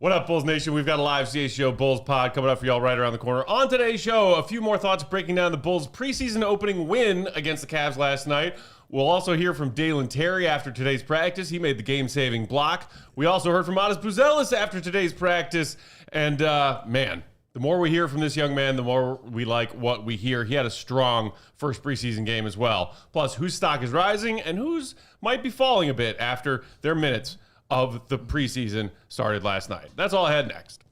What up, Bulls Nation? We've got a live CHGO Bulls pod coming up for y'all right around the corner. On today's show, a few more thoughts breaking down the Bulls' preseason opening win against the Cavs last night. We'll also hear from Dalen Terry after today's practice. He made the game-saving block. We also heard from Matas Buzelis after today's practice. And, man, the more we hear from this young man, the more we like what we hear. He had a strong first preseason game as well. Plus, whose stock is rising and whose might be falling a bit after their minutes of the preseason started last night. That's all I had next.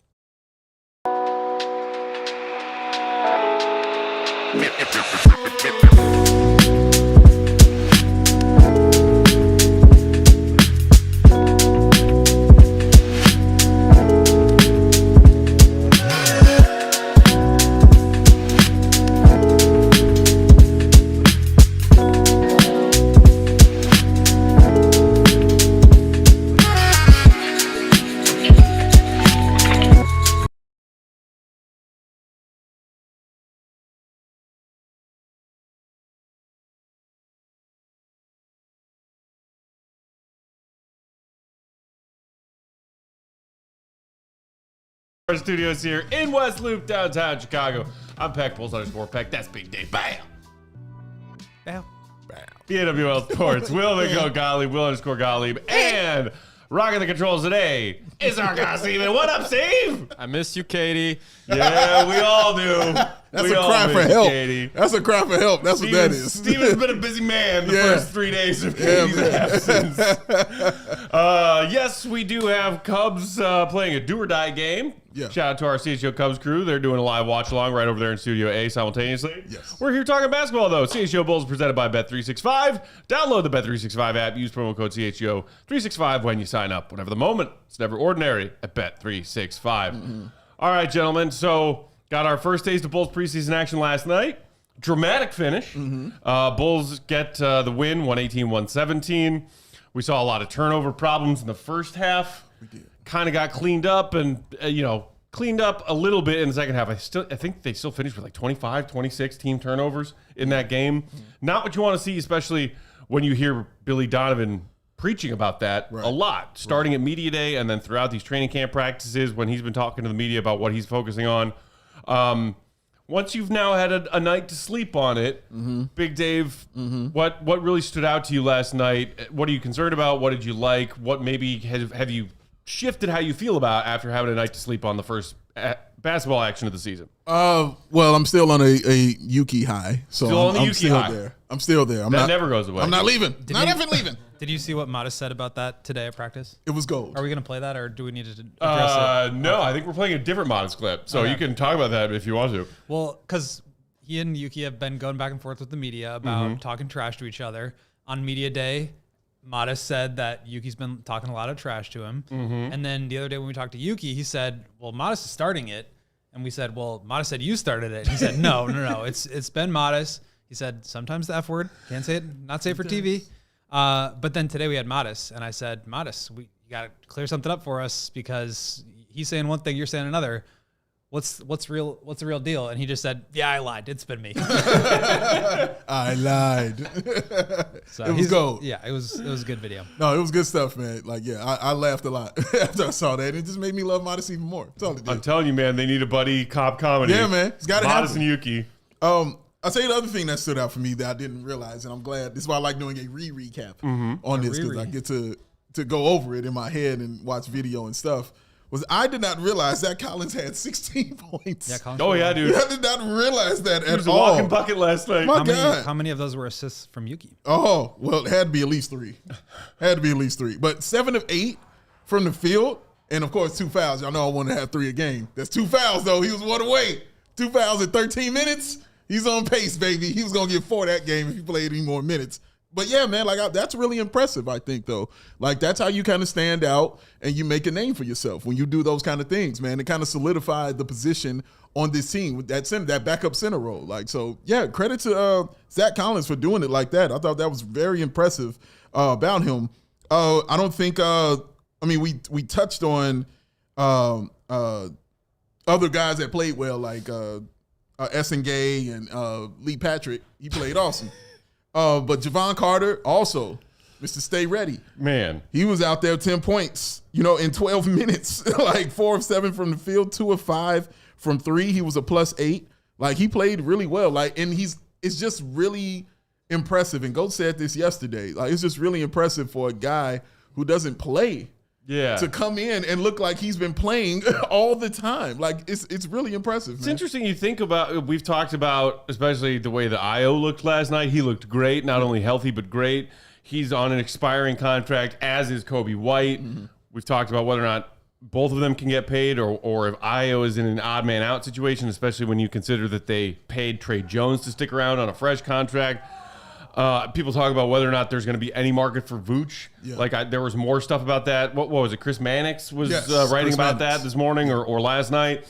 Our studios here in West Loop, downtown Chicago. I'm Peck, Bulls_Peck. That's Big Dave. Bam! Bam. BAWL Sports. Will Gottlieb, Will_Gottlieb, and rocking the controls today is our guy, Steven. What up, Steve? I miss you, Katie. Yeah, we all do. That's a cry for help. Katie. That's a cry for help. That's what that is. Steven's been a busy man the first 3 days of Katie's absence. Yes, we do have Cubs playing a do-or-die game. Yeah. Shout out to our CHGO Cubs crew. They're doing a live watch-along right over there in Studio A simultaneously. Yes. We're here talking basketball, though. CHGO Bulls presented by Bet365. Download the Bet365 app. Use promo code CHGO365 when you sign up. Whatever the moment, it's never ordinary at Bet365. Mm-hmm. All right, gentlemen. So got our first taste of Bulls preseason action last night. Dramatic finish. Mm-hmm. Bulls get the win, 118-117. We saw a lot of turnover problems in the first half. We did. Kind of got cleaned up and, cleaned up a little bit in the second half. I think they still finished with like 25, 26 team turnovers in that game. Mm-hmm. Not what you want to see, especially when you hear Billy Donovan preaching about that a lot, starting at media day and then throughout these training camp practices when he's been talking to the media about what he's focusing on. Once you've now had a night to sleep on it, Big Dave, what really stood out to you last night? What are you concerned about? What did you like? What maybe have you shifted how you feel about after having a night to sleep on the first basketball action of the season? Well, I'm still on a Yuki high, so I'm still there. I'm still there. That never goes away. I'm not leaving. Not even leaving. Did you see what Matas said about that today at practice? It was gold. Are we going to play that, or do we need to address it? No, I think we're playing a different Matas clip, so you can talk about that if you want to. Well, because he and Yuki have been going back and forth with the media about talking trash to each other. On media day, Matas said that Yuki's been talking a lot of trash to him. And then the other day when we talked to Yuki, he said, well, Matas is starting it. And we said, well, Matas said you started it. And he said, no. It's been Matas. He said, sometimes the F word. Can't say it. Not safe for TV. But then today we had Matas. And I said, Matas, you got to clear something up for us because he's saying one thing, you're saying another. What's the real deal? And he just said, yeah, I lied. It's been me. I lied. So it was gold. Yeah, it was a good video. No, it was good stuff, man. Like, yeah, I laughed a lot after I saw that. It just made me love Matas even more. That's all it did. I'm telling you, man, they need a buddy cop comedy. Yeah, man. It's got to happen. Matas and Yuki. I'll tell you the other thing that stood out for me that I didn't realize, and I'm glad. This is why I like doing a recap on this, because I get to go over it in my head and watch video and stuff. Was I did not realize that Collins had 16 points. Yeah, Collins. Oh, yeah, dude. I did not realize that at all. He was a walking bucket last night. My God. How many of those were assists from Yuki? Oh, well, it had to be at least 3. But 7 of 8 from the field, and, of course, 2 fouls. Y'all know I want to have 3 a game. That's 2 fouls, though. He was 1 away. 2 fouls in 13 minutes. He's on pace, baby. He was going to get 4 that game if he played any more minutes. But, yeah, man, that's really impressive, I think, though. Like, that's how you kind of stand out and you make a name for yourself when you do those kind of things, man. It kind of solidified the position on this team with that backup center role. Like, so, yeah, credit to Zach Collins for doing it like that. I thought that was very impressive about him. I don't think we touched on other guys that played well, like Essen Gay and Lee Patrick. He played awesome. But Javon Carter also Mr. Stay Ready. Man. He was out there 10 points, in 12 minutes, like 4 of 7 from the field, 2 of 5 from 3. He was a +8. Like, he played really well. Like, and it's just really impressive. And Goat said this yesterday. Like, it's just really impressive for a guy who doesn't play to come in and look like he's been playing all the time. Like, it's really impressive, It's interesting you think about, we've talked about, especially the way the IO looked last night. He looked great, not only healthy, but great. He's on an expiring contract, as is Kobe White. Mm-hmm. We've talked about whether or not both of them can get paid, or if Io is in an odd man out situation, especially when you consider that they paid Trey Jones to stick around on a fresh contract. People talk about whether or not there's going to be any market for Vooch. Yeah. Like, there was more stuff about that. What was it? Chris Mannix was writing about that this morning or last night.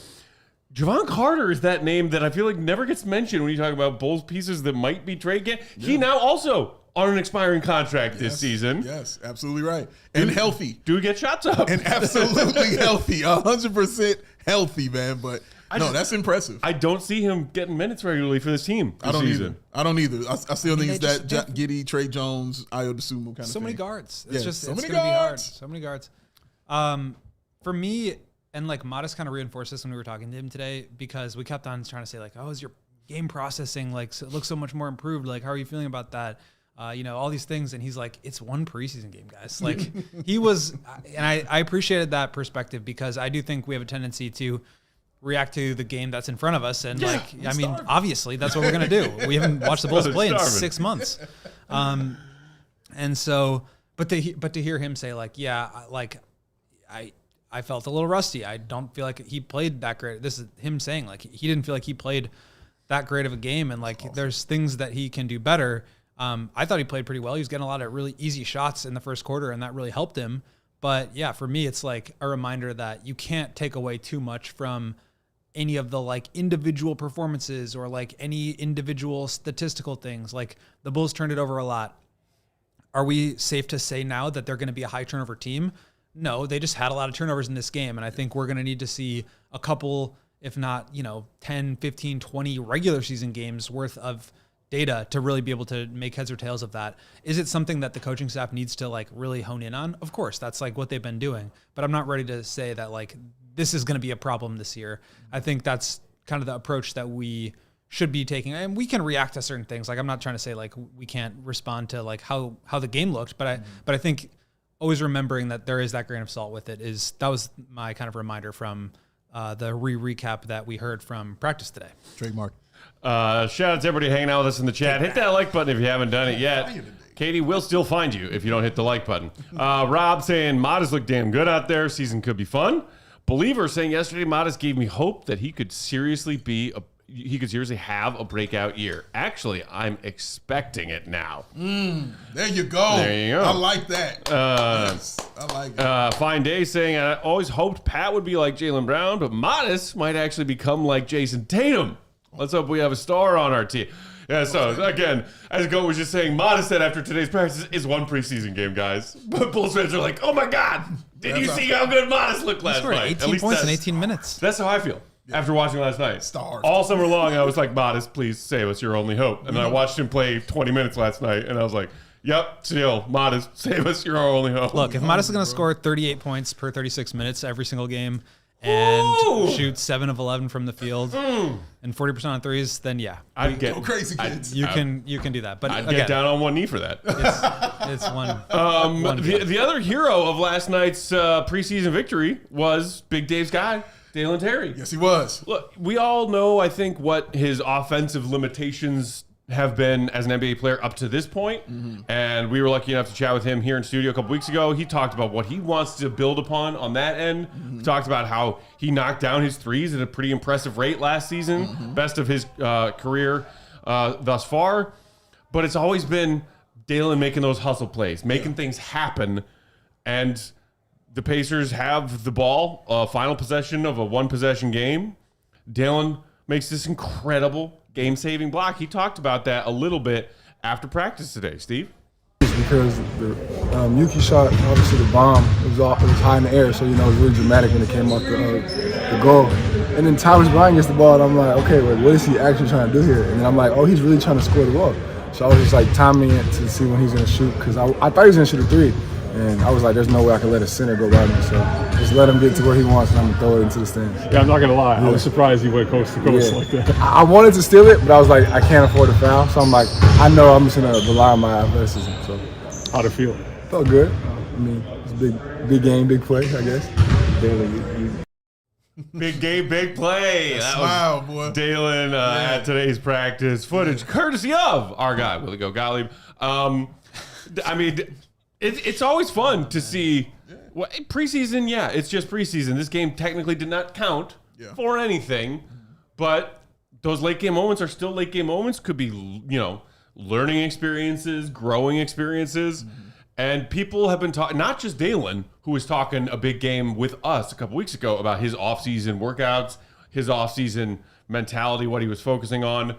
Javon Carter is that name that I feel like never gets mentioned when you talk about Bulls pieces that might be trade. He now also on an expiring contract this season. Yes, absolutely right. And healthy. Do get shots up. And absolutely healthy. 100% healthy, man. But that's impressive. I don't see him getting minutes regularly for this team this season. I don't either. I still think it's that Giddey, Trey Jones, Ayo Dosunmu kind of thing. So many guards. It's just it's going to be hard. So many guards. For me, and like Matas kind of reinforced this when we were talking to him today, because we kept on trying to say like, oh, is your game processing like it looks so much more improved? Like, how are you feeling about that? All these things. And he's like, it's one preseason game, guys. Like he was, and I appreciated that perspective, because I do think we have a tendency to react to the game that's in front of us. And obviously that's what we're going to do. We haven't watched the Bulls play in 6 months. And so, but to hear him say like, I felt a little rusty. I don't feel like he played that great. This is him saying like, he didn't feel like he played that great of a game. And like, there's things that he can do better. I thought he played pretty well. He was getting a lot of really easy shots in the first quarter, and that really helped him. But yeah, for me, it's like a reminder that you can't take away too much from any of the like individual performances or like any individual statistical things. Like the Bulls turned it over a lot. Are we safe to say now that they're going to be a high turnover team? No, they just had a lot of turnovers in this game. And I think we're going to need to see a couple, if not, 10, 15, 20 regular season games worth of data to really be able to make heads or tails of that. Is it something that the coaching staff needs to like really hone in on? Of course, that's like what they've been doing, but I'm not ready to say that like this is going to be a problem this year. I think that's kind of the approach that we should be taking, and we can react to certain things. Like I'm not trying to say like we can't respond to like how the game looked, but I think always remembering that there is that grain of salt with it that was my kind of reminder from the recap that we heard from practice today. Trademark. Shout out to everybody hanging out with us in the chat. Hit that like button if you haven't done it yet. Katie will still find you if you don't hit the like button. Rob saying Matas looked damn good out there. Season could be fun. Believer saying yesterday Matas gave me hope that he could seriously have a breakout year. Actually, I'm expecting it now. There you go. There you go. I like that. Yes, I like it. Fine Day saying I always hoped Pat would be like Jaylen Brown, but Matas might actually become like Jason Tatum. Let's hope we have a star on our team. Yeah, so again, as Go was just saying, Matas said after today's practice is one preseason game, guys. But Bulls fans are like, oh my God, did you see how good Matas looked last night? 18 points in 18 minutes. That's how I feel after watching last night. Starved. All summer long, I was like, Matas, please save us, your only hope. And then I watched him play 20 minutes last night, and I was like, yep, still, Matas, save us, your only hope. Look, if Matas is going to score 38 points per 36 minutes every single game, and shoot 7 of 11 from the field and 40% on threes, then I'd get go crazy, kids. You can do that. But I'd get down on one knee for that. It's one. The other hero of last night's preseason victory was Big Dave's guy, Dalen Terry. Yes, he was. Look, we all know, I think, what his offensive limitations have been as an NBA player up to this point. And we were lucky enough to chat with him here in studio a couple weeks ago. He talked about what he wants to build upon on that end. He talked about how he knocked down his threes at a pretty impressive rate last season, best of his career thus far. But it's always been Dalen making those hustle plays, making things happen. And the Pacers have the ball, final possession of a one-possession game. Dalen makes this incredible game-saving block. He talked about that a little bit after practice today. Steve? Because the Yuki shot, obviously the bomb, it was high in the air, so it was really dramatic when it came off the goal. And then Thomas Bryant gets the ball, and I'm like, okay, what is he actually trying to do here? And then I'm like, oh, he's really trying to score the ball. So I was just like timing it to see when he's gonna shoot because I thought he was gonna shoot a 3, and I was like, there's no way I can let a center go by me. So just let him get to where he wants, and I'm gonna throw it into the stands. Yeah, I'm not gonna lie. I was surprised he went coast to coast like that. I wanted to steal it, but I was like, I can't afford a foul. So I'm like, I know I'm just gonna rely on my athleticism. So How'd it feel? felt good. I mean, it's a big game, big play, I guess. Big game, big play. That Smile, was boy. Dalen at today's practice footage, courtesy of our guy, Willie Go Gottlieb. I mean, it's always fun to see. Well, preseason, yeah, it's just preseason. This game technically did not count for anything, but those late game moments are still late game moments. Could be, learning experiences, growing experiences. And people have been talking, not just Dalen, who was talking a big game with us a couple weeks ago about his offseason workouts, his offseason mentality, what he was focusing on.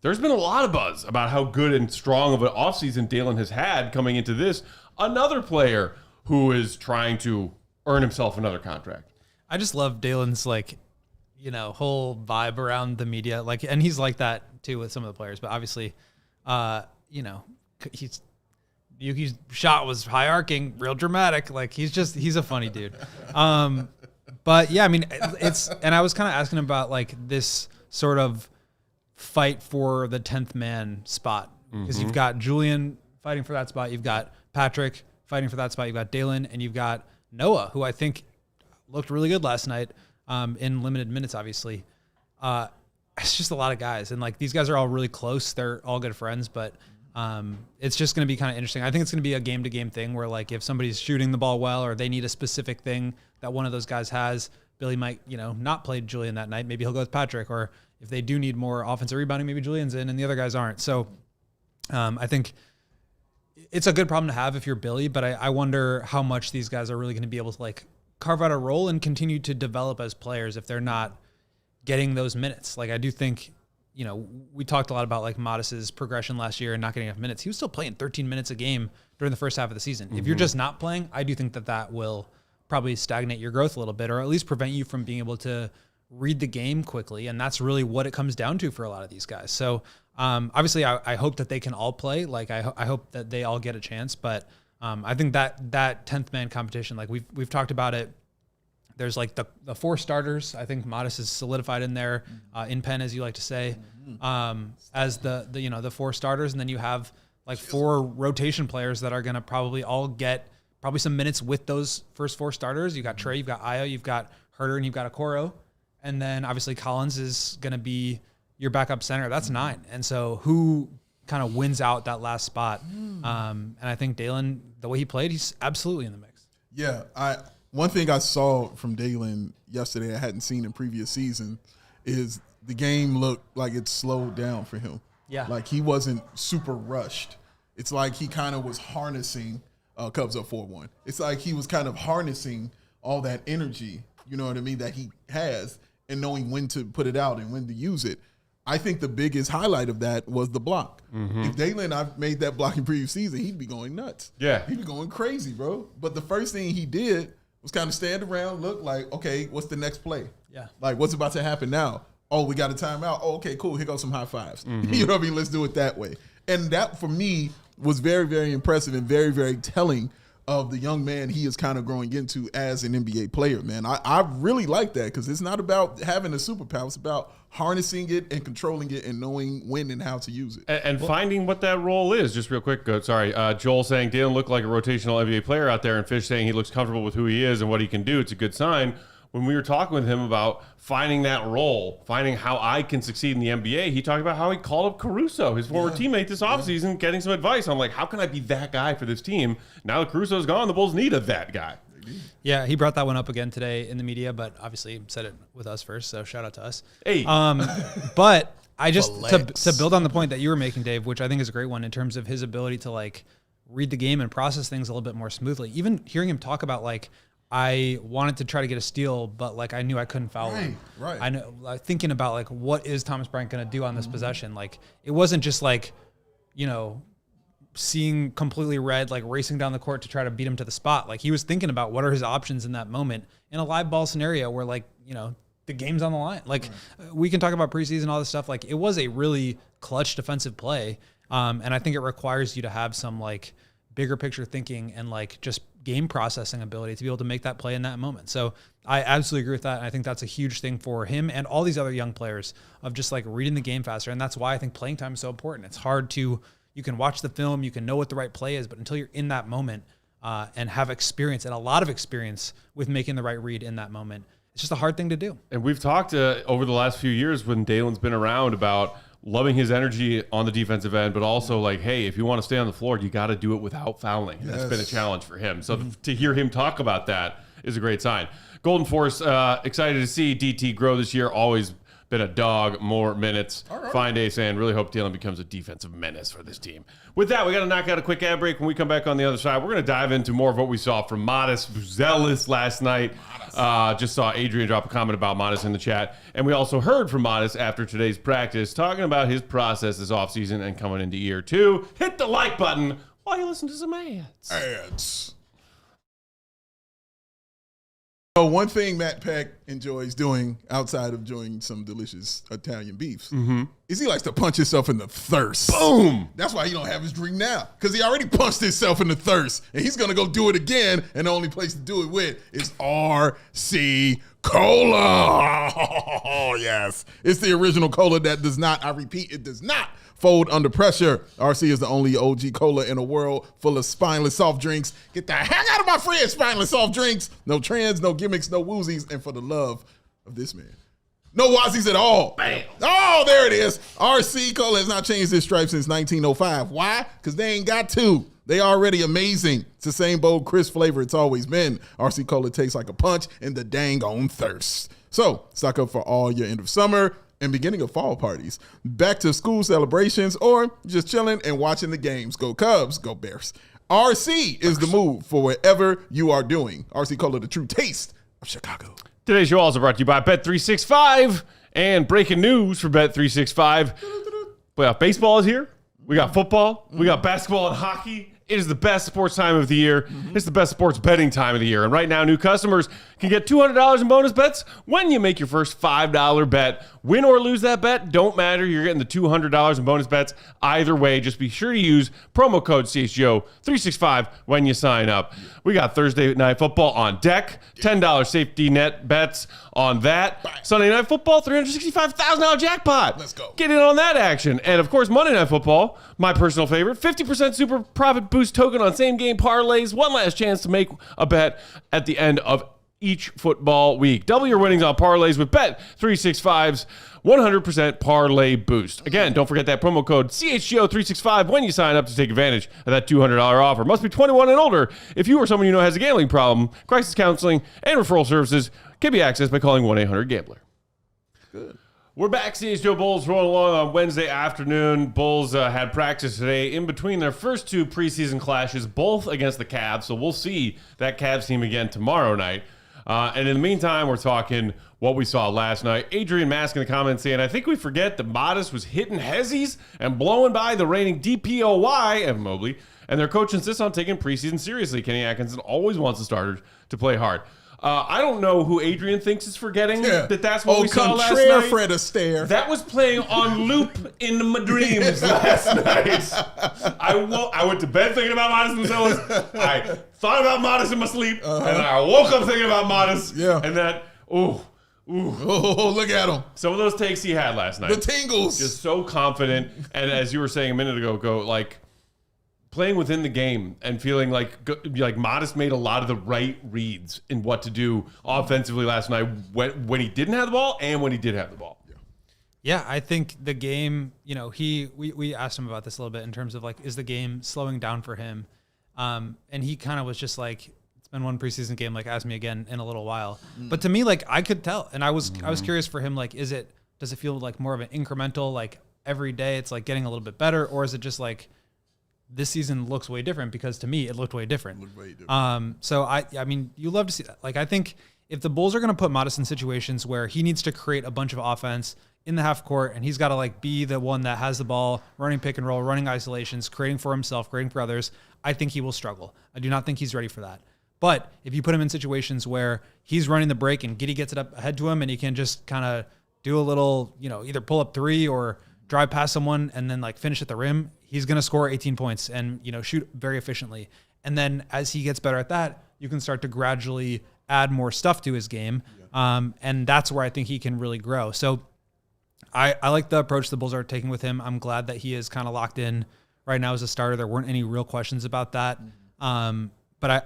There's been a lot of buzz about how good and strong of an offseason Dalen has had coming into this. Another player who is trying to earn himself another contract. I just love Dalen's whole vibe around the media. And he's like that too with some of the players, but obviously, Yuki's shot was high arcing, real dramatic. He's a funny dude. But yeah, I mean, and I was kind of asking about this sort of fight for the 10th man spot, because you've got Julian fighting for that spot. You've got Patrick fighting for that spot. You've got Dalen, and you've got Noah, who I think looked really good last night in limited minutes, obviously. It's just a lot of guys. And these guys are all really close. They're all good friends, but it's just going to be kind of interesting. I think it's going to be a game-to-game thing where, if somebody's shooting the ball well or they need a specific thing that one of those guys has, Billy might, not play Julian that night. Maybe he'll go with Patrick. Or if they do need more offensive rebounding, maybe Julian's in and the other guys aren't. So I think it's a good problem to have if you're Billy, but I wonder how much these guys are really going to be able to, carve out a role and continue to develop as players if they're not getting those minutes. I do think... we talked a lot about Matas's progression last year and not getting enough minutes. He was still playing 13 minutes a game during the first half of the season. If you're just not playing, I do think that will probably stagnate your growth a little bit, or at least prevent you from being able to read the game quickly. And that's really what it comes down to for a lot of these guys. So obviously I hope that they can all play. I hope that they all get a chance, but I think that 10th man competition, we've talked about it. There's the 4 starters. I think Matas is solidified in there, in pen, as you like to say, as the 4 starters. And then you have 4 rotation players that are going to probably all get some minutes with those first 4 starters. You've got Trey, you've got Ayo, you've got Herter, and you've got Okoro. And then obviously Collins is going to be your backup center. That's 9. And so who kind of wins out that last spot? And I think Dalen, the way he played, he's absolutely in the mix. Yeah, one thing I saw from Dalen yesterday I hadn't seen in previous season is the game looked like it slowed down for him. Yeah. He wasn't super rushed. It's he kind of was harnessing Cubs up 4-1. It's he was kind of harnessing all that energy, you know what I mean, that he has, and knowing when to put it out and when to use it. I think the biggest highlight of that was the block. If Dalen I made that block in previous season, he'd be going nuts. Yeah. He'd be going crazy, bro. But the first thing he did was kind of stand around, look okay, what's the next play? Yeah. What's about to happen now? Oh, we got a timeout. Oh, okay, cool. Here goes some high fives. You know what I mean? Let's do it that way. And that, for me, was very, very impressive and very, very telling of the young man he is kind of growing into as an NBA player, man. I really like that, because it's not about having a superpower. It's about harnessing it and controlling it and knowing when and how to use it. And finding what that role is, just real quick. Sorry, Joel saying Dalen looked like a rotational NBA player out there, and Fish saying he looks comfortable with who he is and what he can do. It's a good sign. When we were talking with him about finding that role, finding how I can succeed in the NBA, he talked about how he called up Caruso, his former teammate, this offseason, getting some advice. I'm like, how can I be that guy for this team? Now that Caruso's gone, the Bulls need that guy. Yeah, he brought that one up again today in the media, but obviously said it with us first, so shout out to us. Hey. But I just, to build on the point that you were making, Dave, which I think is a great one in terms of his ability to read the game and process things a little bit more smoothly. Even hearing him talk about I wanted to try to get a steal, but I knew I couldn't foul him. Right. I know, thinking about what is Thomas Bryant going to do on this possession? It wasn't just seeing completely red, racing down the court to try to beat him to the spot. He was thinking about what are his options in that moment in a live ball scenario where the game's on the line. We can talk about preseason, all this stuff. It was a really clutch defensive play. And I think it requires you to have some like bigger picture thinking and like just game processing ability to be able to make that play in that moment. So I absolutely agree with that. I think that's a huge thing for him and all these other young players of just like reading the game faster. And that's why I think playing time is so important. It's hard to, you can watch the film, you can know what the right play is, but until you're in that moment and have experience and a lot of experience with making the right read in that moment, it's just a hard thing to do. And we've talked over the last few years when Dalen's been around about loving his energy on the defensive end, but also like, hey, if you want to stay on the floor, you got to do it without fouling. Yes. That's been a challenge for him. So to hear him talk about that is a great sign. Golden Force, excited to see DT grow this year. Always been a dog, more minutes. Right. Fine day, saying really hope Dalen becomes a defensive menace for this team. With that, we got to knock out a quick ad break. When we come back on the other side, we're going to dive into more of what we saw from Matas Buzelis last night. Just saw Adrian drop a comment about Matas in the chat. And we also heard from Matas after today's practice talking about his process this offseason and coming into year 2. Hit the like button while you listen to some ads. So one thing Matt Peck enjoys doing outside of enjoying some delicious Italian beefs is he likes to punch himself in the thirst. Boom! That's why he don't have his drink now, because he already punched himself in the thirst, and he's going to go do it again, and the only place to do it with is RC Cola. Oh, yes. It's the original cola that does not, I repeat, it does not fold under pressure. RC is the only OG cola in a world full of spineless soft drinks. Get the heck out of my fridge, spineless soft drinks. No trends, no gimmicks, no woozies, and for the love of this man, no wazzies at all. Bam. Oh, there it is. RC Cola has not changed its stripe since 1905. Why? Because they ain't got to. They already amazing. It's the same bold, crisp flavor it's always been. RC Cola tastes like a punch in the dang on thirst. So stock up for all your end of summer and beginning of fall parties, back to school celebrations, or just chilling and watching the games. Go Cubs, go Bears. RC is the move for whatever you are doing. RC Cola, the true taste of Chicago. Today's show also brought to you by Bet365. And breaking news for Bet365. Playoff baseball is here. We got football. We got basketball and hockey. It is the best sports time of the year. It's the best sports betting time of the year. And right now, new customers can get $200 in bonus bets when you make your first $5 bet. Win or lose that bet, don't matter. You're getting the $200 in bonus bets either way. Just be sure to use promo code CHGO365 when you sign up. We got Thursday night football on deck. $10 safety net bets on that. Sunday night football, $365,000 jackpot. Let's go. Get in on that action. And of course, Monday night football, my personal favorite, 50% super profit boost token on same game parlays. One last chance to make a bet at the end of each football week. Double your winnings on parlays with Bet365's 100% parlay boost. Again, don't forget that promo code CHGO365 when you sign up to take advantage of that $200 offer. Must be 21 and older. If you or someone you know has a gambling problem, crisis counseling and referral services can be accessed by calling 1-800-GAMBLER. Good. We're back. CHGO Bulls rolling along on Wednesday afternoon. Bulls had practice today in between their first 2 preseason clashes, both against the Cavs. So we'll see that Cavs team again tomorrow night. And in the meantime, we're talking what we saw last night. Adrian Mask in the comments saying, I think we forget that Matas was hitting Hezzies and blowing by the reigning DPOY, Evan Mobley, and their coach insists on taking preseason seriously. Kenny Atkinson always wants the starters to play hard. I don't know who Adrian thinks is forgetting that's what we saw last night. Fred Astaire. That was playing on loop in my dreams last night. I went to bed thinking about Matas Buzelis. I thought about Matas in my sleep, and I woke up thinking about Matas. Yeah. And that, Oh, look at him. some of those takes he had last night. The tingles. Just so confident, and as you were saying a minute ago, like playing within the game and feeling like Matas made a lot of the right reads in what to do offensively last night when he didn't have the ball and when he did have the ball. Yeah, I think the game, we asked him about this a little bit in terms of like, is the game slowing down for him? And he kind of was just like, it's been one preseason game, like ask me again in a little while. But to me, like I could tell, and I was curious for him, like, does it feel like more of an incremental, like every day it's like getting a little bit better, or is it just like this season looks way different? Because to me, it looked way different. So I mean, you love to see that. Like, I think if the Bulls are going to put Matas in situations where he needs to create a bunch of offense in the half court, and he's got to like be the one that has the ball, running pick and roll, running isolations, creating for himself, creating for others, I think he will struggle. I do not think he's ready for that. But if you put him in situations where he's running the break and Giddey gets it up ahead to him and he can just kind of do a little, either pull up 3 or drive past someone and then like finish at the rim, he's going to score 18 points and, shoot very efficiently. And then as he gets better at that, you can start to gradually add more stuff to his game. And that's where I think he can really grow. So I like the approach the Bulls are taking with him. I'm glad that he is kind of locked in right now as a starter. There weren't any real questions about that. But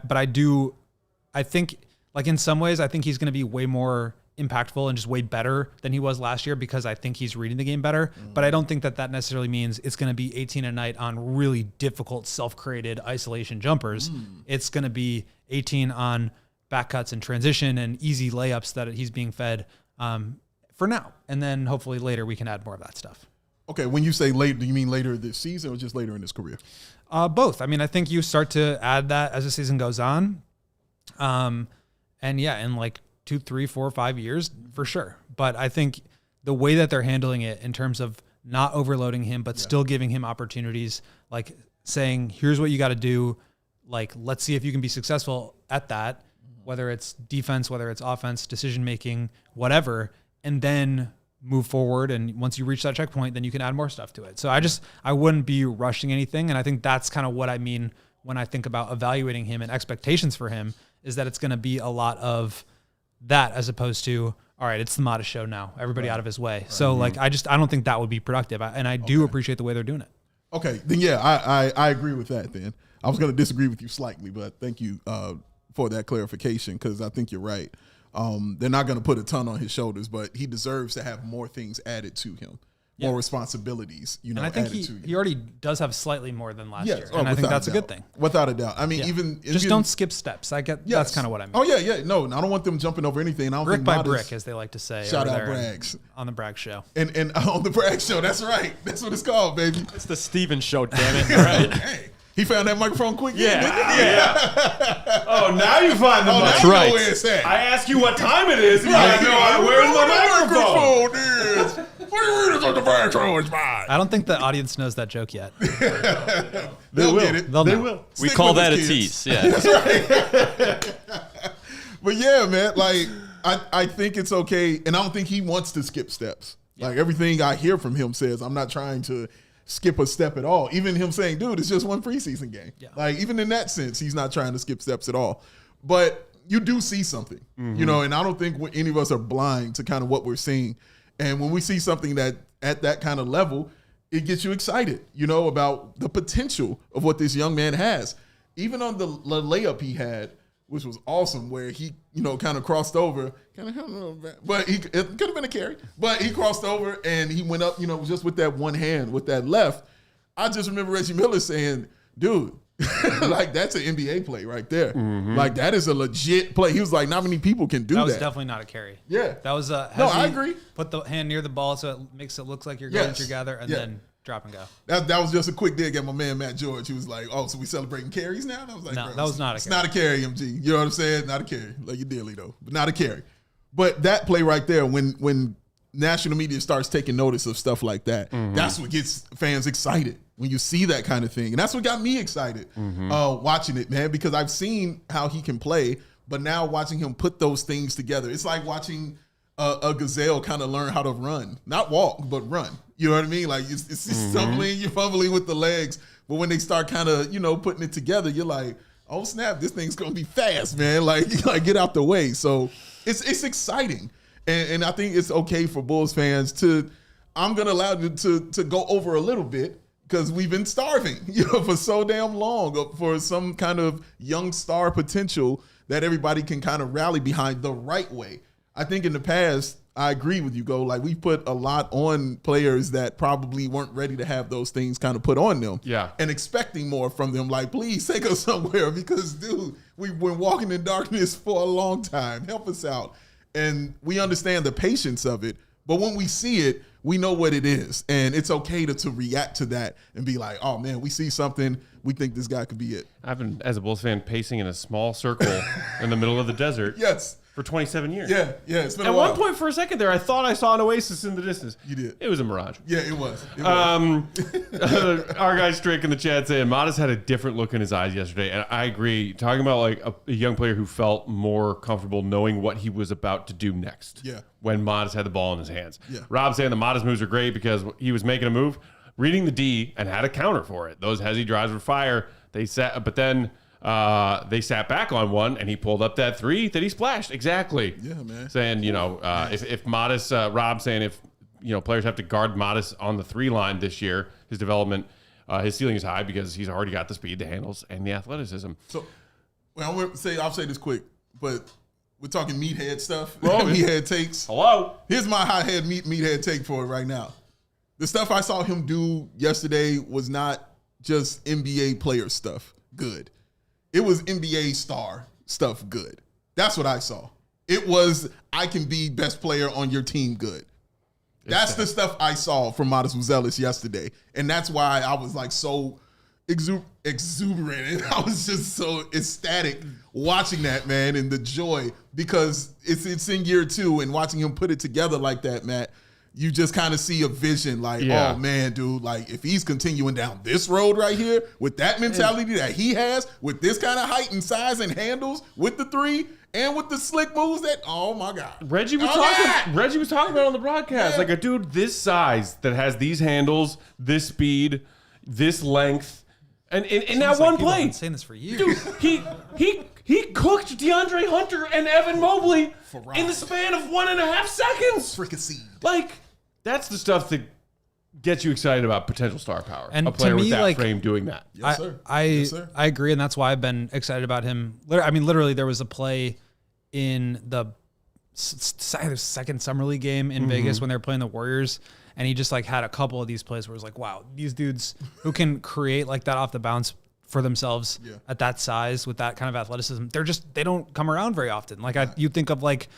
I think like in some ways, I think he's going to be way more impactful and just way better than he was last year because I think he's reading the game better. But I don't think that necessarily means it's going to be 18 a night on really difficult self-created isolation jumpers. It's going to be 18 on back cuts and transition and easy layups that he's being fed for now. And then hopefully later we can add more of that stuff. Okay, when you say late, do you mean later this season or just later in his career? Both. I mean, I think you start to add that as the season goes on. And yeah, in like 2, 3, 4, 5 years for sure. But I think the way that they're handling it in terms of not overloading him, but still giving him opportunities, like saying, here's what you got to do. Like, let's see if you can be successful at that, whether it's defense, whether it's offense, decision-making, whatever, and then move forward. And once you reach that checkpoint, then you can add more stuff to it. So I wouldn't be rushing anything. And I think that's kind of what I mean when I think about evaluating him and expectations for him, is that it's going to be a lot of that as opposed to, all right, it's the Matas show now, everybody out of his way. So like, I don't think that would be productive. And I do appreciate the way they're doing it. Okay, then yeah, I agree with that then. I was going to disagree with you slightly, but thank you for that clarification, because I think you're right. They're not going to put a ton on his shoulders, but he deserves to have more things added to him, more responsibilities, and I think he already does have slightly more than last year, Oh, and I think that's a good thing. Without a doubt. I mean, even don't skip steps. I get that's kind of what I mean. Oh yeah. No, I don't want them jumping over anything. I don't brick think by Matas, brick, as they like to say. Shout out Braggs on the Bragg Show. And on the Bragg Show. That's right. That's what it's called, baby. It's the Steven Show, damn it! Right? Hey, he found that microphone quick. Yeah. Oh, now you find the mic. That's right. Where it's at. I ask you what time it is. And you know, where's my microphone? is. What do you mean it's on the microphone? It's mine. I don't think the audience knows that joke yet. They'll get it. They will. We Stick call with that a us, kids. tease. Yeah. That's right. But yeah, man, like I think it's okay, and I don't think he wants to skip steps. Like everything I hear from him says, I'm not trying to skip a step at all. Even him saying, dude, it's just one preseason game. Yeah. Like even in that sense, he's not trying to skip steps at all. But you do see something, you know, and I don't think any of us are blind to kind of what we're seeing. And when we see something that at that kind of level, it gets you excited, you know, about the potential of what this young man has. Even on the layup he had, which was awesome, where he, you know, kind of crossed over, but it could have been a carry, but he crossed over and he went up, you know, just with that one hand, with that left. I just remember Reggie Miller saying, dude, like that's an NBA play right there. Like that is a legit play. He was like, not many people can do that. That was definitely not a carry. Yeah. That was a, no, I agree. Put the hand near the ball so it makes it look like you're going together and then drop and go. That was just a quick dig at my man, Matt George. He was like, oh, so we celebrating carries now? And I was like, no, that was not a carry. It's not a carry, MG. You know what I'm saying? Not a carry. Like your dearly though, but not a carry. But that play right there, when national media starts taking notice of stuff like that, that's what gets fans excited. When you see that kind of thing. And that's what got me excited watching it, man, because I've seen how he can play, but now watching him put those things together, it's like watching a gazelle kind of learn how to run. Not walk, but run. You know what I mean? Like it's stumbling, you're fumbling with the legs, but when they start kind of, you know, putting it together, you're like, oh snap, this thing's going to be fast, man. Like get out the way. So it's exciting. And I think it's okay for Bulls fans to, I'm going to allow you to go over a little bit, because we've been starving, you know, for so damn long for some kind of young star potential that everybody can kind of rally behind the right way. I think in the past, I agree with you, Go. Like we put a lot on players that probably weren't ready to have those things kind of put on them. Yeah. And expecting more from them. Like, please take us somewhere because, dude, we've been walking in darkness for a long time. Help us out. And we understand the patience of it. But when we see it, we know what it is. And it's okay to react to that and be like, oh, man, we see something. We think this guy could be it. I've been, as a Bulls fan, pacing in a small circle in the middle of the desert. Yes. for 27 years. Yeah, it's been At a while. one point, for a second there, I thought I saw an oasis in the distance. You did. It was a mirage. Yeah, it was. Our guy Strick in the chat saying Matas had a different look in his eyes yesterday, and I agree. Talking about like a young player who felt more comfortable knowing what he was about to do next. Yeah. When Matas had the ball in his hands. Yeah. Rob saying the Matas moves are great because he was making a move, reading the D, and had a counter for it. Those hezzy drives were fire. They sat, but then they sat back on one, and he pulled up that three that he splashed. Exactly. Yeah, man. Saying, if Matas, Rob saying if, players have to guard Matas on the 3 line this year, his development, his ceiling is high because he's already got the speed, the handles, and the athleticism. So, I'll say this quick, but we're talking meathead stuff. Oh, meathead takes. Hello? Here's my hothead meathead take for it right now. The stuff I saw him do yesterday was not just NBA player stuff good. It was NBA star stuff good. That's what I saw. It was, I can be best player on your team good. That's the stuff I saw from Matas Buzelis yesterday. And that's why I was like so exuberant. I was just so ecstatic watching that, man, and the joy, because it's in year 2, and watching him put it together like that, Matt, you just kind of see a vision like, oh, man, dude, like if he's continuing down this road right here with that mentality that he has, with this kind of height and size and handles, with the 3 and with the slick moves that, oh, my God. Reggie was talking about on the broadcast, like a dude this size that has these handles, this speed, this length, and in that one play. I've been saying this for years. Dude, he cooked DeAndre Hunter and Evan Mobley in the span of 1.5 seconds. Fricassee. Like, that's the stuff that gets you excited about potential star power. And a player to me, with that like, frame doing that. Yes, sir. I agree, and that's why I've been excited about him. I mean, literally, there was a play in the second summer league game in Vegas when they were playing the Warriors, and he just like had a couple of these plays where it's like, wow, these dudes who can create like that off the bounce for themselves at that size with that kind of athleticism, they don't come around very often. Like you think of like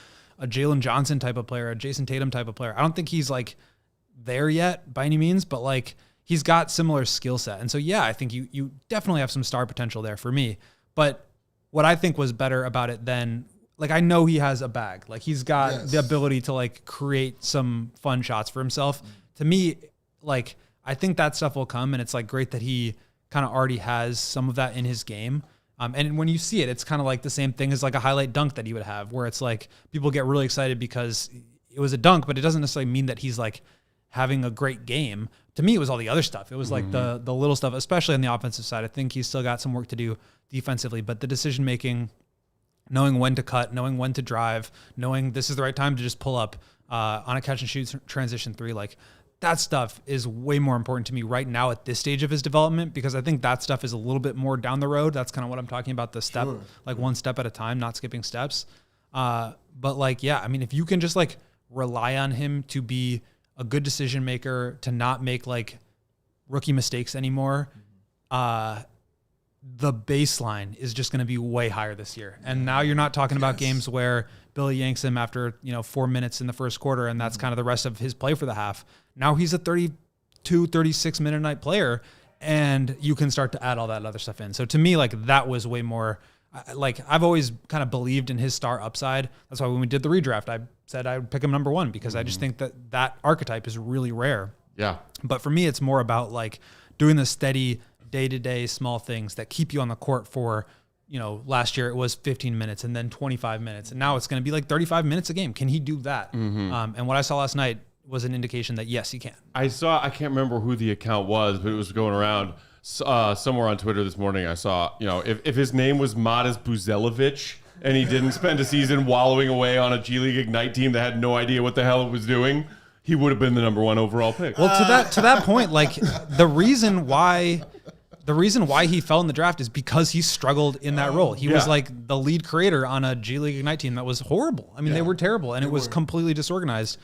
a Jalen Johnson type of player, a Jason Tatum type of player. I don't think he's like there yet by any means, but like he's got similar skill set. And so, yeah, I think you definitely have some star potential there for me. But what I think was better about it than, like, I know he has a bag. Like, he's got the ability to like create some fun shots for himself. To me, like, I think that stuff will come, and it's like great that he kind of already has some of that in his game. And when you see it, it's kind of like the same thing as like a highlight dunk that he would have, where it's like people get really excited because it was a dunk, but it doesn't necessarily mean that he's like having a great game. To me, it was all the other stuff. It was like the little stuff, especially on the offensive side. I think he's still got some work to do defensively, but the decision making, knowing when to cut, knowing when to drive, knowing this is the right time to just pull up on a catch and shoot transition 3, like that stuff is way more important to me right now at this stage of his development, because I think that stuff is a little bit more down the road. That's kind of what I'm talking about, the step, like one step at a time, not skipping steps. But like, yeah, I mean, if you can just like rely on him to be a good decision maker, to not make like rookie mistakes anymore, the baseline is just going to be way higher this year. And now you're not talking about games where Billy yanks him after, 4 minutes in the first quarter, and that's kind of the rest of his play for the half. Now he's a 32, 36 minute night player, and you can start to add all that other stuff in. So to me, like, that was way more, like, I've always kind of believed in his star upside. That's why when we did the redraft, I said I would pick him number 1, because I just think that archetype is really rare. Yeah. But for me, it's more about like doing the steady day-to-day small things that keep you on the court for, last year it was 15 minutes and then 25 minutes. And now it's going to be like 35 minutes a game. Can he do that? And what I saw last night was an indication that yes, he can. I can't remember who the account was, but it was going around somewhere on Twitter this morning. I saw, if his name was Matas Buzelis and he didn't spend a season wallowing away on a G League Ignite team that had no idea what the hell it was doing, he would have been the number 1 overall pick. Well, to that point, like the reason why he fell in the draft is because he struggled in that role. He was like the lead creator on a G League Ignite team that was horrible. I mean, they were terrible, and it was completely disorganized,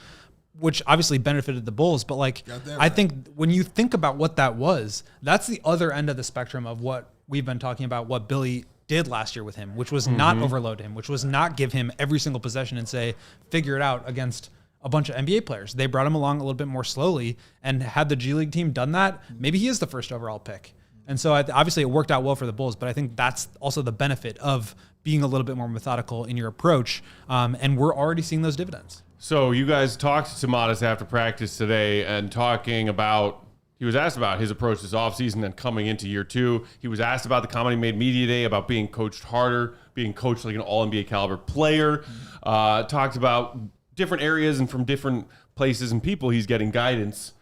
which obviously benefited the Bulls. But like, I think when you think about what that was, that's the other end of the spectrum of what we've been talking about, what Billy did last year with him, which was not overload him, which was not give him every single possession and say, figure it out against a bunch of NBA players. They brought him along a little bit more slowly, and had the G League team done that, maybe he is the first overall pick. And so obviously it worked out well for the Bulls, but I think that's also the benefit of being a little bit more methodical in your approach. And we're already seeing those dividends. So you guys talked to Matas after practice today and he was asked about his approach this offseason and coming into year 2. He was asked about the comment he made media day about being coached harder, being coached like an all-NBA caliber player. Talked about different areas and from different places and people he's getting guidance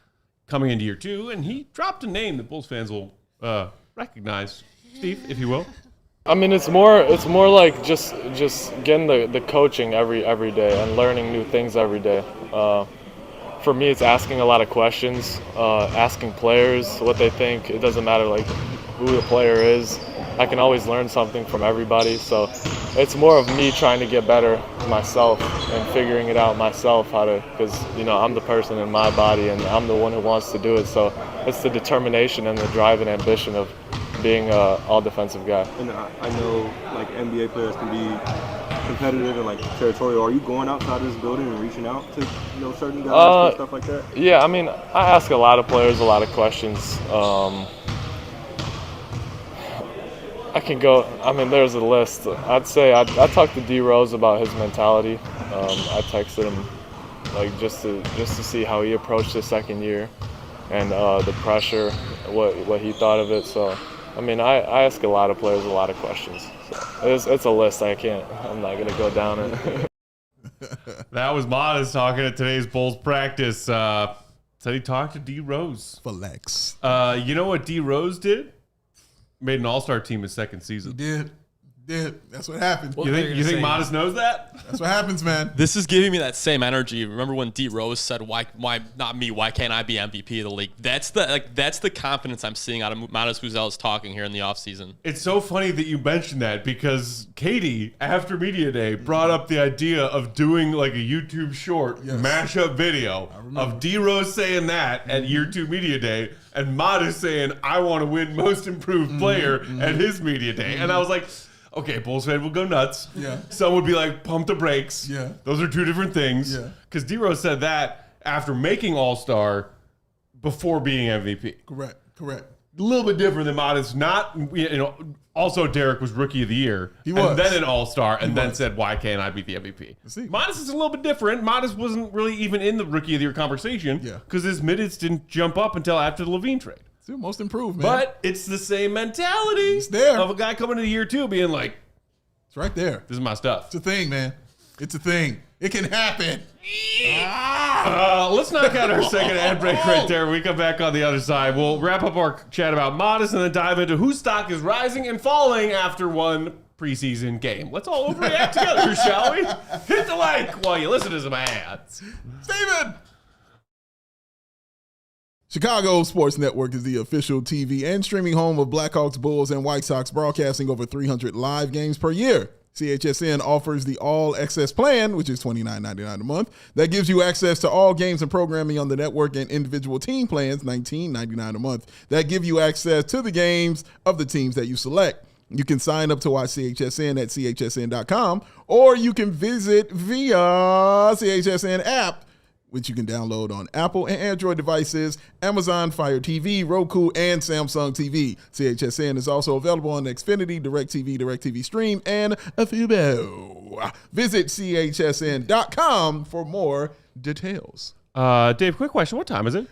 coming into year 2. And he dropped a name that Bulls fans will recognize. Steve, if you will. I mean, it's more like just getting the coaching every day and learning new things every day. For me, it's asking a lot of questions, asking players what they think. It doesn't matter like who the player is. I can always learn something from everybody. So it's more of me trying to get better myself and figuring it out myself because I'm the person in my body and I'm the one who wants to do it. So it's the determination and the drive and ambition of being an all-defensive guy. And I know like NBA players can be competitive and like territorial. Are you going outside of this building and reaching out to certain guys and stuff like that? Yeah, I mean, I ask a lot of players a lot of questions. I can go. I mean, there's a list. I'd say I talked to D Rose about his mentality. I texted him like just to see how he approached his second year and the pressure, what he thought of it. So. I mean, I ask a lot of players a lot of questions. So it's a list. I'm not going to go down it. That was Matas talking at today's Bulls practice. Said he talked to D Rose. Flex. You know what D Rose did? Made an all-star team his second season. He did. That's what happened. You think Matas knows that? That's what happens, man. This is giving me that same energy. Remember when D Rose said, "Why not me? Why can't I be MVP of the league?" That's the confidence I'm seeing out of Matas Buzelis talking here in the offseason. It's so funny that you mentioned that because Katie, after media day, brought up the idea of doing like a YouTube short mashup video of D Rose saying that at year 2 media day and Matas saying, "I want to win most improved player" at his media day, and I was like. Okay, Bulls fan will go nuts. Yeah. Some would be like, pump the brakes. Yeah. Those are two different things. Yeah. Because D-Rose said that after making All-Star before being MVP. Correct. A little bit different than Matas. Also Derek was Rookie of the Year. He was. And then an All-Star and then said, why can't I be the MVP? Matas is a little bit different. Matas wasn't really even in the Rookie of the Year conversation because his minutes didn't jump up until after the Levine trade. Most improved, man. But it's the same mentality of a guy coming into year 2 being like, it's right there. This is my stuff. It's a thing, man. It's a thing. It can happen. Let's knock out our second ad break right there. When we come back on the other side, we'll wrap up our chat about Matas and then dive into whose stock is rising and falling after one preseason game. Let's all overreact together, shall we? Hit the like while you listen to some ads. Steven! Chicago Sports Network is the official TV and streaming home of Blackhawks, Bulls, and White Sox, broadcasting over 300 live games per year. CHSN offers the All Access plan, which is $29.99 a month. That gives you access to all games and programming on the network, and individual team plans, $19.99 a month, that give you access to the games of the teams that you select. You can sign up to watch CHSN at chsn.com, or you can visit via CHSN app, which you can download on Apple and Android devices, Amazon Fire TV, Roku, and Samsung TV. CHSN is also available on Xfinity, DirecTV, DirecTV Stream, and Fubo. Visit chsn.com for more details. Dave, quick question. What time is it?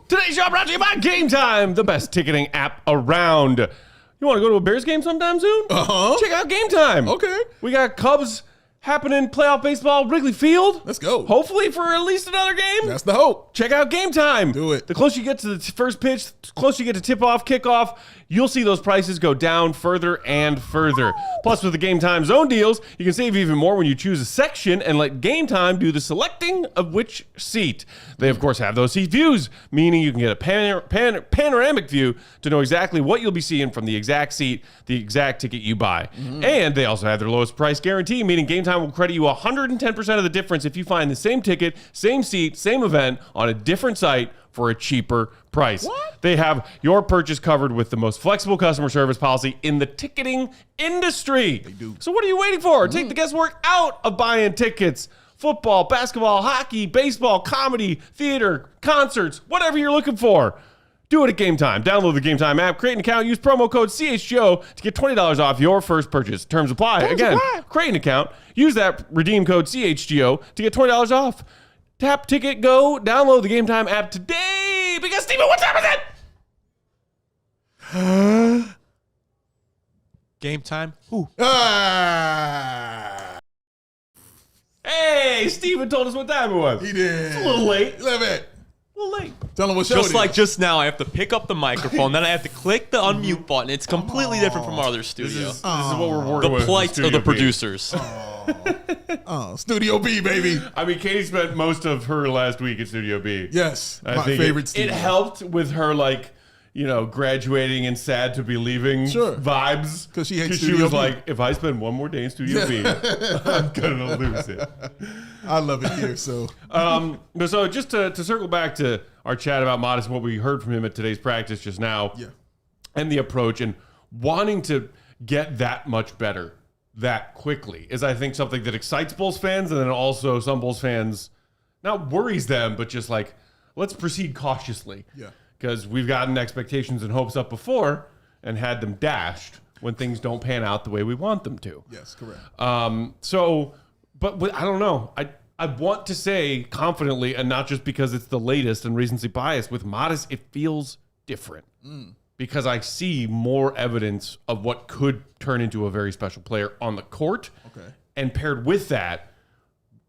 Today's show brought to you by Game Time, the best ticketing app around. You want to go to a Bears game sometime soon? Uh-huh. Check out Game Time. Okay. We got Cubs happening, playoff baseball, Wrigley Field. Let's go. Hopefully for at least another game. That's the hope. Check out Game Time. Do it. The closer you get to the first pitch, the closer you get to tip-off, kickoff, you'll see those prices go down further and further. Plus, with the Game Time Zone deals, you can save even more when you choose a section and let Game Time do the selecting of which seat. They, of course, have those seat views, meaning you can get a panoramic view to know exactly what you'll be seeing from the exact seat, the exact ticket you buy. And they also have their lowest price guarantee, meaning Game Time will credit you 110% of the difference if you find the same ticket, same seat, same event on a different site for a cheaper price. What? They have your purchase covered with the most flexible customer service policy in the ticketing industry. They do. So what are you waiting for? Take the guesswork out of buying tickets. Football, basketball, hockey, baseball, comedy, theater, concerts, whatever you're looking for. Do it at Game Time. Download the Game Time app, create an account, use promo code CHGO to get $20 off your first purchase. Terms apply. Again, create an account, use that redeem code CHGO to get $20 off. Tap, ticket, go. Download the Game Time app today. Because, Steven, what time is it? Game time. Hey, Steven told us what time it was. He did. It's a little late. Love it. A little late. Tell him what show it Just like is. just now, I have to pick up the microphone, then I have to click the unmute button. It's completely different from our other studio. This is what we're working The with. plight of Studio the B. producers. Studio B, baby. I mean, Katie spent most of her last week at Studio B. Yes, I my think favorite It studio. helped with her, like, graduating and sad to be leaving vibes. 'Cause she hates she Studio was B. like, if I spend one more day in Studio B, I'm gonna lose it. I love it here. So, But so just to circle back to our chat about Matas and what we heard from him at today's practice just now, and the approach and wanting to get that much better that quickly is, I think, something that excites Bulls fans, and then also some Bulls fans not worries them, but just like, let's proceed cautiously. Yeah. Because we've gotten expectations and hopes up before and had them dashed when things don't pan out the way we want them to. yes, correct. But I don't know. I want to say confidently, and not just because it's the latest and recency bias, with Matas, it feels different. Because I see more evidence of what could turn into a very special player on the court. Okay. And paired with that,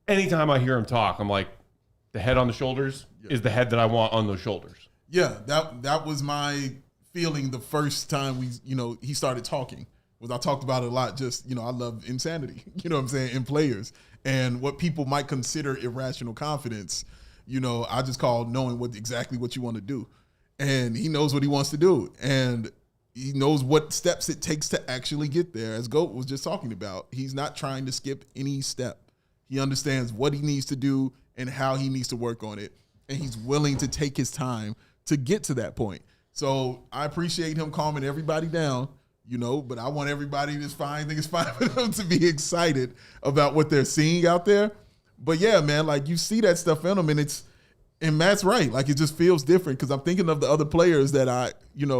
anytime I hear him talk, I'm like, the head on the shoulders is the head that I want on those shoulders. Yeah, that was my feeling the first time he started talking. I talked about it a lot. Just, I love insanity, you know what I'm saying, in players. And what people might consider irrational confidence, I just call knowing exactly what you want to do. And he knows what he wants to do. And he knows what steps it takes to actually get there. As Goat was just talking about, he's not trying to skip any step. He understands what he needs to do and how he needs to work on it. And he's willing to take his time to get to that point. So I appreciate him calming everybody down, but I want everybody to think it's fine for them to be excited about what they're seeing out there. But yeah, man, like, you see that stuff in them, and Matt's right. Like, it just feels different, because I'm thinking of the other players that I,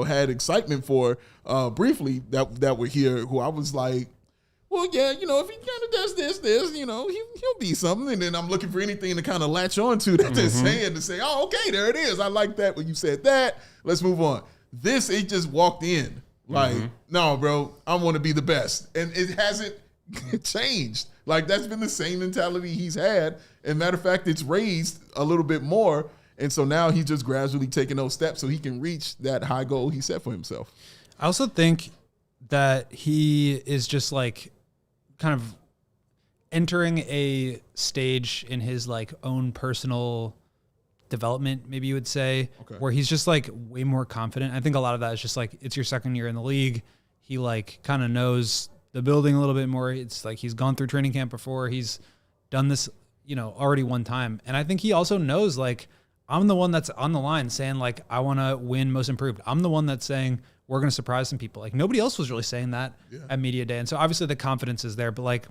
had excitement for briefly that were here, who I was like, well, yeah, if he kind of does this, he'll be something. And then I'm looking for anything to kind of latch on to that they're saying, to say, oh, okay, there it is. I like that when you said that. Let's move on. This, it just walked in. Like, no, bro, I want to be the best. And it hasn't changed. Like, that's been the same mentality he's had. And matter of fact, it's raised a little bit more. And so now he's just gradually taking those steps so he can reach that high goal he set for himself. I also think that he is just like kind of entering a stage in his like own personal development, maybe you would say, where he's just like way more confident. I think a lot of that is just like, it's your second year in the league. He like kind of knows the building a little bit more. It's like he's gone through training camp before. He's done this, already one time. And I think he also knows, like, I'm the one that's on the line saying, like, I want to win most improved. I'm the one that's saying we're going to surprise some people. Like, nobody else was really saying that at media day. And so obviously the confidence is there, but like,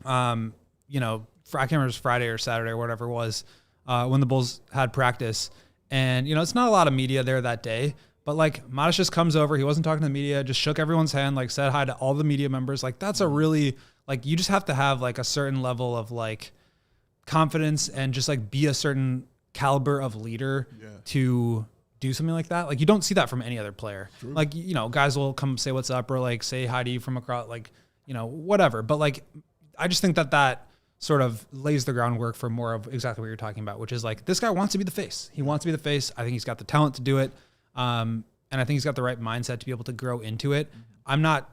I can't remember if it was Friday or Saturday or whatever it was, when the Bulls had practice, and, it's not a lot of media there that day, but like Matas just comes over. He wasn't talking to the media, just shook everyone's hand, like said hi to all the media members. Like, that's a really, like, you just have to have like a certain level of like confidence and just like be a certain caliber of leader to do something like that. Like, you don't see that from any other player. True. Like, guys will come say what's up or like say hi to you from across, like, whatever. But like, I just think that sort of lays the groundwork for more of exactly what you're talking about, which is like, this guy wants to be the face. He wants to be the face. I think he's got the talent to do it. And I think he's got the right mindset to be able to grow into it. I'm not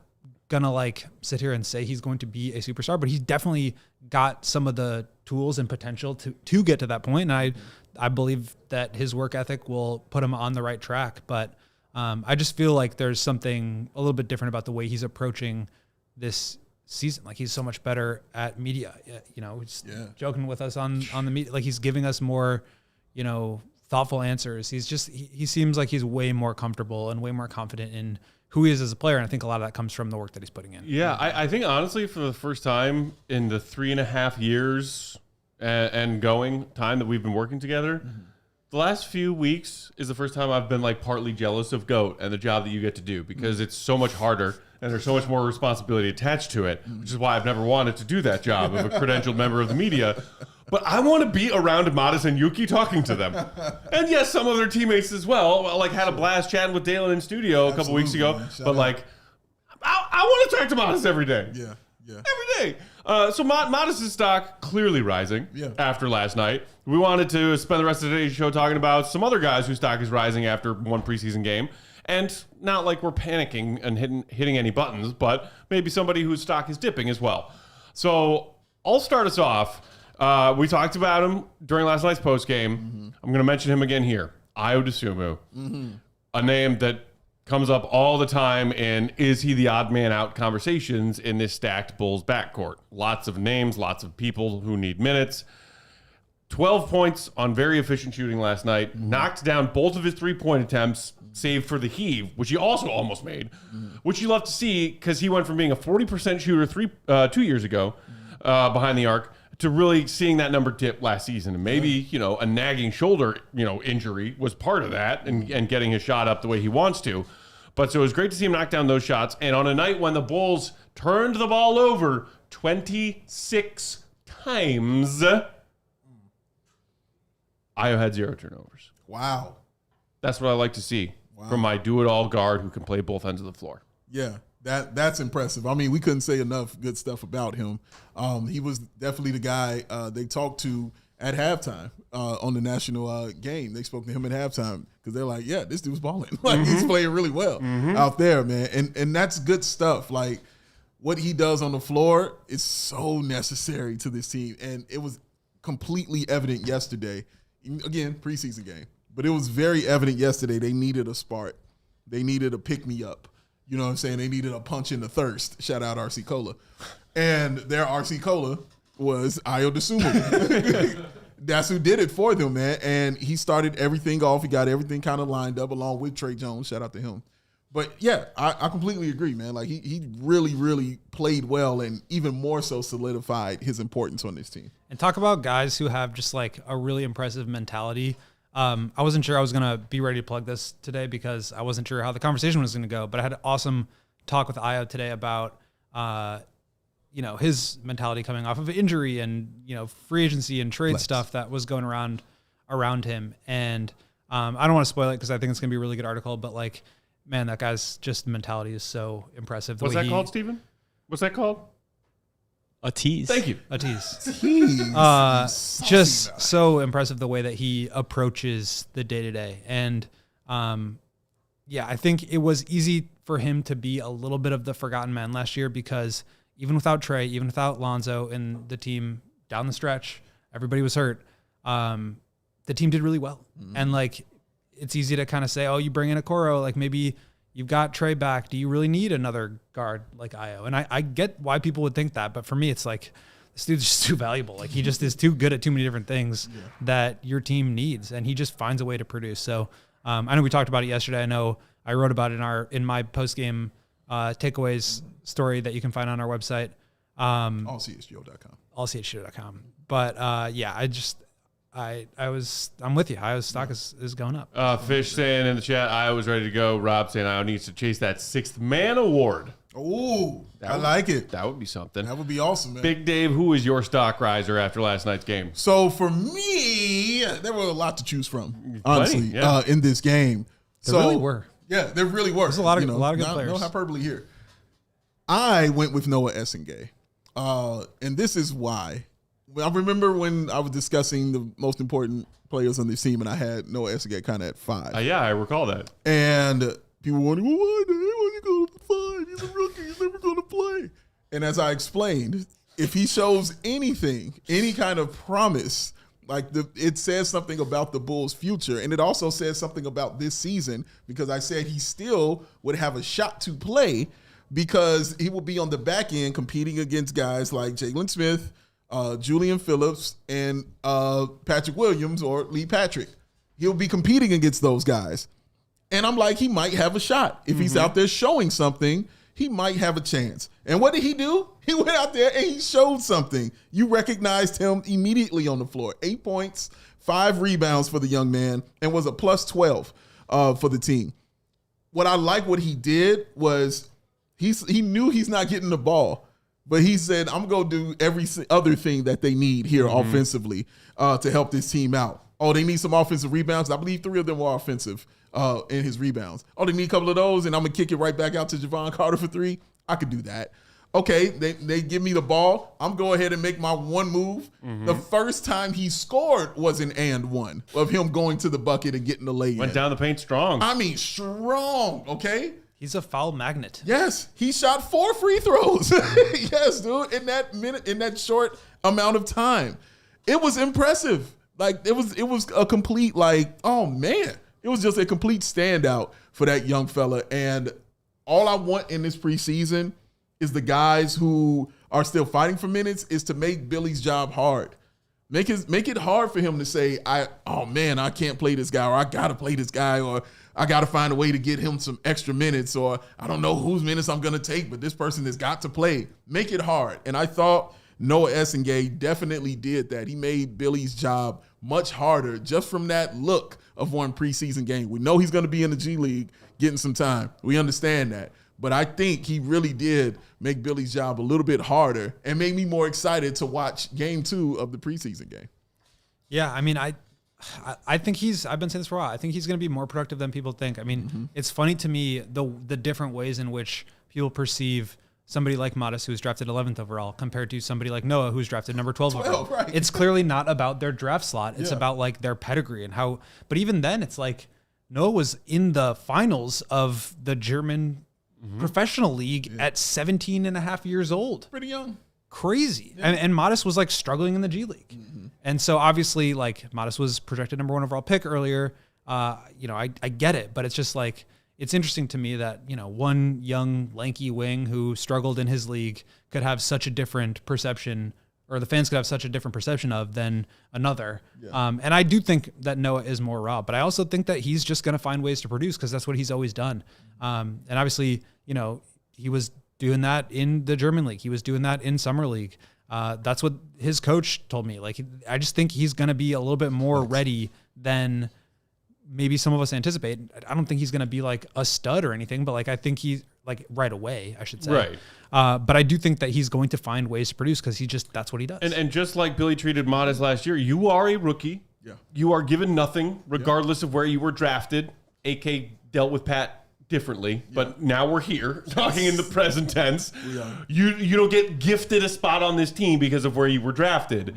gonna like sit here and say he's going to be a superstar, but he's definitely got some of the tools and potential to get to that point. And I believe that his work ethic will put him on the right track. But I just feel like there's something a little bit different about the way he's approaching this season. Like, he's so much better at media, he's joking with us on the media. Like, he's giving us more, thoughtful answers. He seems like he's way more comfortable and way more confident in who he is as a player. And I think a lot of that comes from the work that he's putting in. Yeah. I think honestly, for the first time in the 3.5 years and going time that we've been working together, the last few weeks is the first time I've been like partly jealous of GOAT and the job that you get to do, because it's so much harder and there's so much more responsibility attached to it, which is why I've never wanted to do that job of a credentialed member of the media. But I want to be around Matas and Yuki talking to them. And yes, some of their teammates as well. Like, had a blast chatting with Dalen in studio a couple weeks ago. But like, I want to talk to Matas every day. Yeah. Every day. So Matas' stock clearly rising after last night. We wanted to spend the rest of today's show talking about some other guys whose stock is rising after one preseason game. And not like we're panicking and hitting any buttons, but maybe somebody whose stock is dipping as well. So I'll start us off. We talked about him during last night's postgame. I'm going to mention him again here. Ayo Dosunmu, a name that comes up all the time in is he the odd man out conversations in this stacked Bulls backcourt. Lots of names, lots of people who need minutes. 12 points on very efficient shooting last night. Knocked down both of his three-point attempts, save for the heave, which he also almost made, which you love to see because he went from being a 40% shooter 2 years ago behind the arc to really seeing that number dip last season. And maybe, a nagging shoulder, injury was part of that and getting his shot up the way he wants to. But so it was great to see him knock down those shots. And on a night when the Bulls turned the ball over 26 times, Ayo had 0 turnovers. Wow. That's what I like to see from my do-it-all guard who can play both ends of the floor. Yeah, that's impressive. I mean, we couldn't say enough good stuff about him. He was definitely the guy they talked to at halftime on the national game. They spoke to him at halftime because they're like, yeah, this dude's balling. He's playing really well out there, man. And that's good stuff. Like, what he does on the floor is so necessary to this team. And it was completely evident yesterday. Again, preseason game. But it was very evident yesterday they needed a spark. They needed a pick-me-up. You know what I'm saying? They needed a punch in the thirst. Shout out RC Cola. And their RC Cola was Ayo Dosunmu. That's who did it for them, man. And he started everything off. He got everything kind of lined up along with Trey Jones. Shout out to him. But, yeah, I completely agree, man. Like, he really, really played well and even more so solidified his importance on this team. And talk about guys who have just, like, a really impressive mentality. I wasn't sure I was going to be ready to plug this today because I wasn't sure how the conversation was going to go. But I had an awesome talk with Ayo today about, his mentality coming off of injury and, free agency and trade stuff that was going around him. And I don't want to spoil it because I think it's going to be a really good article. But, like, man, that guy's just mentality is so impressive. What's that called, Steven? What's that called? A tease. Thank you. A tease. Just so impressive the way that he approaches the day-to-day. And, I think it was easy for him to be a little bit of the forgotten man last year because even without Trey, even without Lonzo and the team down the stretch, everybody was hurt. The team did really well. And, like, it's easy to kind of say, oh, you bring in a Okoro, like maybe you've got Trey back. Do you really need another guard like Ayo? And I get why people would think that, but for me, it's like this dude's just too valuable. Like he just is too good at too many different things that your team needs, and he just finds a way to produce. So I know we talked about it yesterday. I know I wrote about it in my post-game takeaways story that you can find on our website. AllCHGO.com. AllCHGO.com. But I'm with you. Ayo's stock is going up. Fish saying in the chat, Ayo was ready to go. Rob saying Ayo needs to chase that 6th man award. Ooh, I like it. That would be something. That would be awesome, man. Big Dave, who is your stock riser after last night's game? So for me, there were a lot to choose from, honestly, in this game. There really were. Yeah, there really were. There's a lot of good players. No hyperbole here. I went with Noah Essengay, and this is why. I remember when I was discussing the most important players on this team, and I had Noah Essengay kind of at 5. Yeah, I recall that. And people were wondering, well, why the hell was he going to 5? He's a rookie. He's never going to play. And as I explained, if he shows anything, any kind of promise, like it says something about the Bulls' future, and it also says something about this season because I said he still would have a shot to play because he will be on the back end competing against guys like Jalen Smith, Julian Phillips, and Patrick Williams or Lee Patrick. He'll be competing against those guys. And I'm like, he might have a shot. If he's out there showing something, he might have a chance. And what did he do? He went out there and he showed something. You recognized him immediately on the floor. 8 points, 5 rebounds for the young man, and was a plus 12 for the team. What I like what he did was he knew he's not getting the ball, but he said, I'm going to do every other thing that they need here offensively to help this team out. Oh, they need some offensive rebounds. I believe 3 of them were offensive in his rebounds. Oh, they need a couple of those, and I'm going to kick it right back out to Javon Carter for 3. I could do that. Okay, they give me the ball. I'm going ahead and make my one move. The first time he scored was an and one of him going to the bucket and getting the lay. Went down the paint strong. I mean, strong, okay? He's a foul magnet. Yes, he shot 4 free throws. Yes, dude, in that short amount of time. It was impressive. Like, it was a complete, like, oh, man. It was just a complete standout for that young fella. And all I want in this preseason is the guys who are still fighting for minutes is to make Billy's job hard. Make it hard for him to say, I can't play this guy, or I got to play this guy, or I got to find a way to get him some extra minutes, or I don't know whose minutes I'm going to take, but this person has got to play. Make it hard. And I thought Noah Essengay definitely did that. He made Billy's job much harder just from that look of one preseason game. We know he's going to be in the G League getting some time. We understand that. But I think he really did make Billy's job a little bit harder and made me more excited to watch game 2 of the preseason game. Yeah, I mean, I think I've been saying this for a while. I think he's going to be more productive than people think. I mean, it's funny to me the different ways in which people perceive somebody like Matas, who's drafted 11th overall, compared to somebody like Noah, who's drafted number 12 overall. Right. It's clearly not about their draft slot. It's about like their pedigree and how, but even then it's like Noah was in the finals of the German professional league at 17 and a half years old. Pretty young. Crazy. Yeah. And Matas was like struggling in the G League. And so obviously like Matas was projected number 1 overall pick earlier. I get it, but it's just like, it's interesting to me that, one young lanky wing who struggled in his league could have such a different perception, or the fans could have such a different perception of than another. Yeah. And I do think that Noah is more raw, but I also think that he's just going to find ways to produce because that's what he's always done. And obviously, he was doing that in the German league. He was doing that in summer league. That's what his coach told me. Like, I just think he's going to be a little bit more ready than maybe some of us anticipate. I don't think he's going to be like a stud or anything, but like, I think he's like right away, I should say. Right. But I do think that he's going to find ways to produce because that's what he does. And just like Billy treated Matas last year, you are a rookie. Yeah. You are given nothing regardless of where you were drafted. AK dealt with Pat differently, but now we're here talking in the present tense. You don't get gifted a spot on this team because of where you were drafted.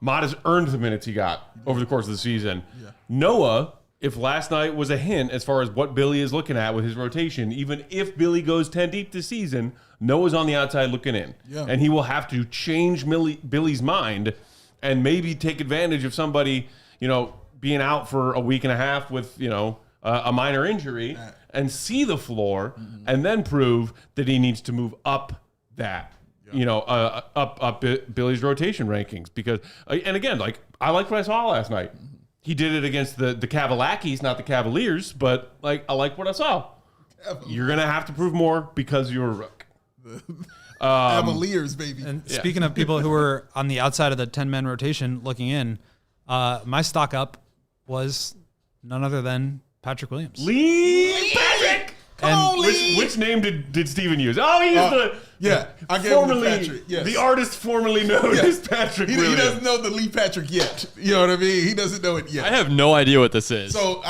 Matas earned the minutes he got over the course of the season. Noah, if last night was a hint as far as what Billy is looking at with his rotation, even if Billy goes 10 deep this season, Noah's on the outside looking in. And he will have to change Billy's mind and maybe take advantage of somebody, being out for a week and a half with, a minor injury and see the floor and then prove that he needs to move up that, up Billy's rotation rankings. Because, and again, like, I liked what I saw last night. He did it against the Cavaliers, not the Cavaliers, but like, I like what I saw. You're going to have to prove more because you're a rook. Cavaliers, baby. And speaking of people who were on the outside of the 10-man rotation looking in, my stock up was none other than Patrick Williams. Lee Patrick! Come on, Lee! Which name did Steven use? Oh, he used I gave him the Patrick. Yes. The artist formerly known as Patrick Williams. He doesn't know the Lee Patrick yet. You know what I mean? He doesn't know it yet. I have no idea what this is. So,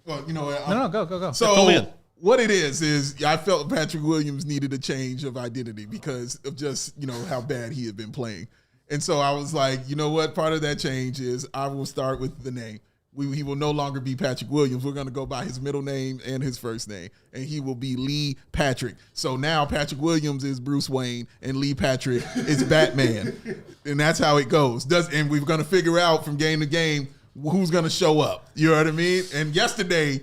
go. So, what it is I felt Patrick Williams needed a change of identity because of just, how bad he had been playing. And so I was like, you know what? Part of that change is I will start with the name. He will no longer be Patrick Williams. We're going to go by his middle name and his first name, and he will be Lee Patrick. So now Patrick Williams is Bruce Wayne, and Lee Patrick is Batman, and that's how it goes. And we're going to figure out from game to game who's going to show up. You know what I mean? And yesterday,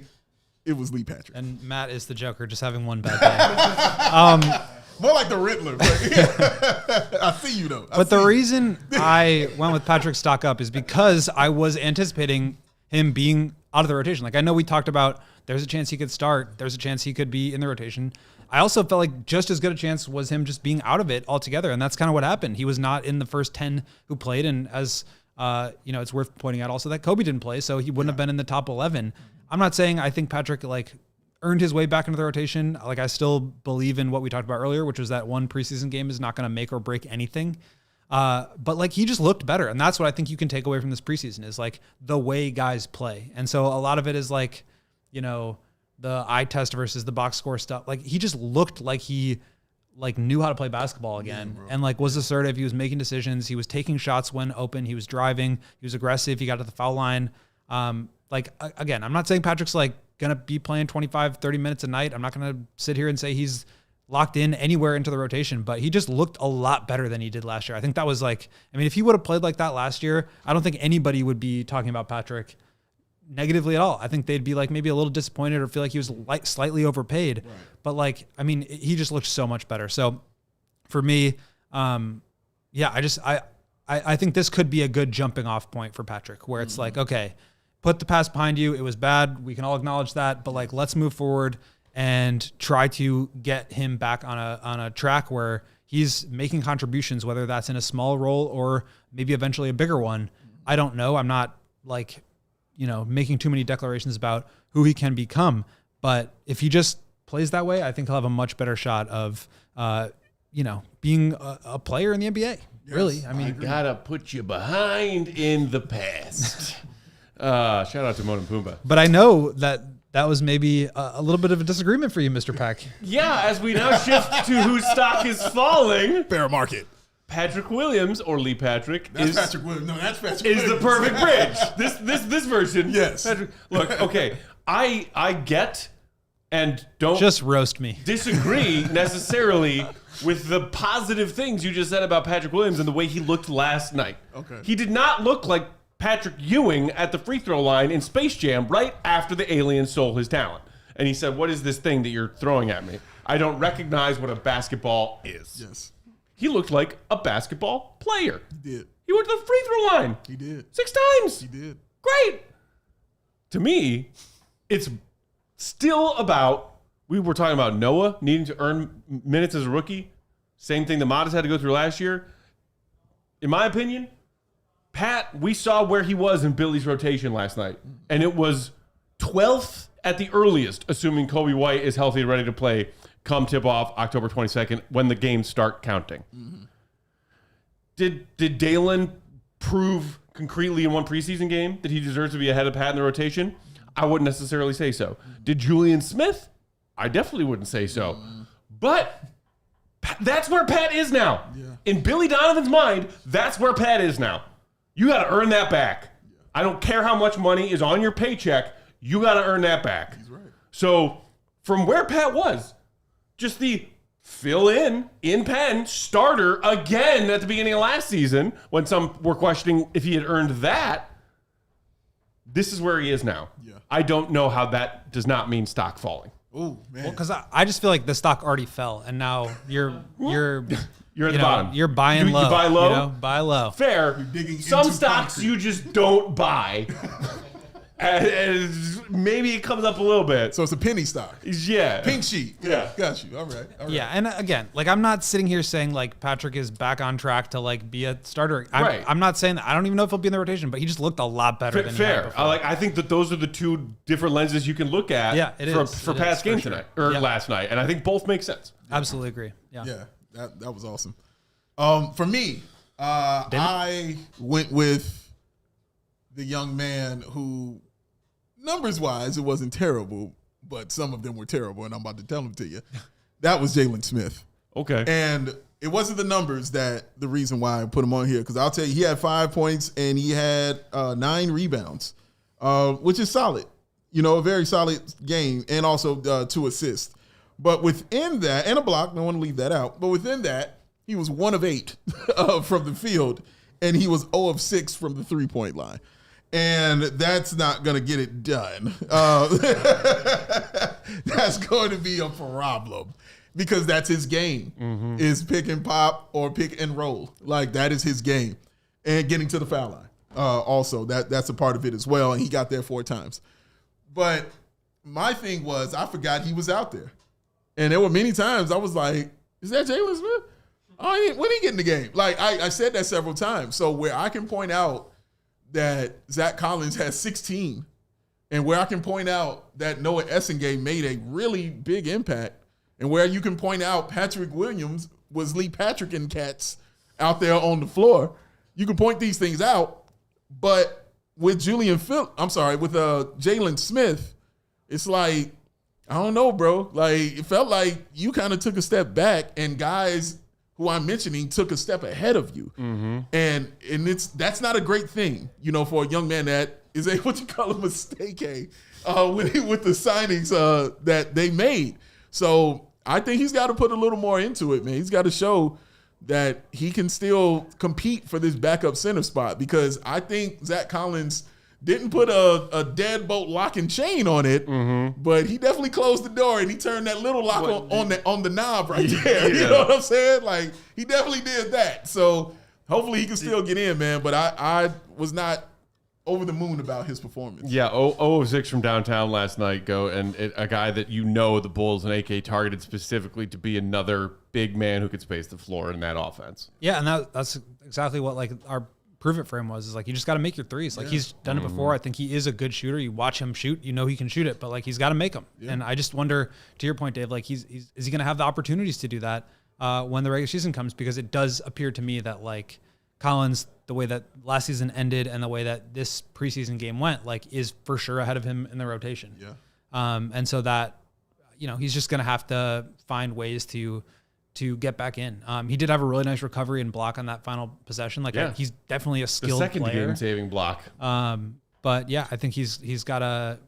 it was Lee Patrick. And Matt is the Joker, just having one bad day. More like the Riddler. But I see you, though. But the reason I went with Patrick stock up is because I was anticipating him being out of the rotation. Like, I know we talked about there's a chance he could start. There's a chance he could be in the rotation. I also felt like just as good a chance was him just being out of it altogether. And that's kind of what happened. He was not in the first 10 who played. And as, it's worth pointing out also that Kobe didn't play, so he wouldn't have been in the top 11. I'm not saying I think Patrick earned his way back into the rotation. Like, I still believe in what we talked about earlier, which was that one preseason game is not going to make or break anything. But he just looked better. And that's what I think you can take away from this preseason is the way guys play. And so a lot of it is the eye test versus the box score stuff. He just looked like he knew how to play basketball again, and was assertive. He was making decisions. He was taking shots when open. He was driving. He was aggressive. He got to the foul line. Again, I'm not saying Patrick's going to be playing 25, 30 minutes a night. I'm not going to sit here and say he's locked in anywhere into the rotation, but he just looked a lot better than he did last year. I think that was if he would have played like that last year, I don't think anybody would be talking about Patrick negatively at all. I think they'd be maybe a little disappointed or feel like he was slightly overpaid. Right. But he just looked so much better. So for me, I think this could be a good jumping off point for Patrick, where it's okay, put the past behind you. It was bad. We can all acknowledge that, but let's move forward and try to get him back on a track where he's making contributions, whether that's in a small role or maybe eventually a bigger one. I don't know. I'm not making too many declarations about who he can become. But if he just plays that way, I think he'll have a much better shot of, being a player in the NBA. Yes, really. I gotta put you behind in the past. Shout out to Timon and Pumbaa. But I know that was maybe a little bit of a disagreement for you, Mr. Pack. Yeah, as we now shift to whose stock is falling. Fair market. Patrick Williams, or Lee Patrick, Patrick Williams. No, that's Patrick is Williams. the perfect bridge. This version. Yes. Patrick, look, okay, I get and don't just roast me. Disagree necessarily with the positive things you just said about Patrick Williams and the way he looked last night. Okay. He did not look like Patrick Ewing at the free throw line in Space Jam right after the alien stole his talent. And he said, "What is this thing that you're throwing at me? I don't recognize what a basketball is." Yes. He looked like a basketball player. He did. He went to the free throw line. He did. 6 times. He did. Great. To me, it's still about, we were talking about Noah needing to earn minutes as a rookie. Same thing that Matas had to go through last year. In my opinion, Pat, we saw where he was in Billy's rotation last night. And it was 12th at the earliest, assuming Kobe White is healthy and ready to play come tip-off October 22nd when the games start counting. Mm-hmm. Did Dalen prove concretely in one preseason game that he deserves to be ahead of Pat in the rotation? I wouldn't necessarily say so. Did Julian Smith? I definitely wouldn't say so. But that's where Pat is now. Yeah. In Billy Donovan's mind, that's where Pat is now. You got to earn that back. Yeah. I don't care how much money is on your paycheck. You got to earn that back. He's right. So from where Pat was, just the fill-in Penn starter again at the beginning of last season when some were questioning if he had earned that, this is where he is now. Yeah. I don't know how that does not mean stock falling. Oh, man. Well, because I just feel like the stock already fell, and now you're at the bottom. You're buying low. You buy low? Buy low. Fair. Digging some into stocks concrete. you just don't buy. And maybe it comes up a little bit. So it's a penny stock. Yeah. Pink sheet. Yeah. Got you. All right. Yeah, and again, I'm not sitting here saying Patrick is back on track to be a starter. I'm not saying that. I don't even know if he'll be in the rotation, but he just looked a lot better than he had fair. before. I think that those are the two different lenses you can look at. Yeah, it is. For Pat's game tonight or last night, and I think both make sense. Absolutely agree. Yeah. That was awesome. For me, I went with the young man who, numbers-wise, it wasn't terrible, but some of them were terrible, and I'm about to tell them to you. That was Jalen Smith. Okay. And it wasn't the numbers that the reason why I put him on here, because I'll tell you, he had 5 points and he had 9 rebounds, which is solid. A very solid game, and also 2 assists. But within that, and a block, don't want to leave that out, but within that, he was 1 of 8 from the field, and he was 0 of 6 from the three-point line. And that's not going to get it done. That's going to be a problem because that's his game, is pick and pop or pick and roll. That is his game. And getting to the foul line. Also, that's a part of it as well, and he got there 4 times. But my thing was, I forgot he was out there. And there were many times I was like, is that Jalen Smith? When he get in the game? Like, I said that several times. So where I can point out that Zach Collins has 16 and where I can point out that Noah Essengate made a really big impact and where you can point out Patrick Williams was Lee Patrick and cats out there on the floor, you can point these things out. But with Jalen Smith, it's like, I don't know, bro. Like, it felt like you kind of took a step back and guys who I'm mentioning took a step ahead of you. Mm-hmm. And that's not a great thing, for a young man that is what you call a mistake with the signings that they made. So I think he's got to put a little more into it, man. He's got to show that he can still compete for this backup center spot because I think Zach Collins didn't put a deadbolt lock and chain on it, but he definitely closed the door and he turned that little lock on the knob right there. You know what I'm saying? Like, he definitely did that. So hopefully he can still get in, man. But I was not over the moon about his performance. Yeah, 0-6 from downtown last night, and a guy that the Bulls and AK targeted specifically to be another big man who could space the floor in that offense. Yeah, and that's exactly what our prove it for him was you just got to make your threes. He's done it before. I think he is a good shooter. You watch him shoot, he can shoot it, but he's got to make them. Yeah. And I just wonder, to your point, Dave, is he going to have the opportunities to do that when the regular season comes? Because it does appear to me that Collins, the way that last season ended and the way that this preseason game went, is for sure ahead of him in the rotation. Yeah. And so that, he's just going to have to find ways to get back in. He did have a really nice recovery and block on that final possession. He's definitely a skilled player. The second game-saving block. But yeah, I think he's got to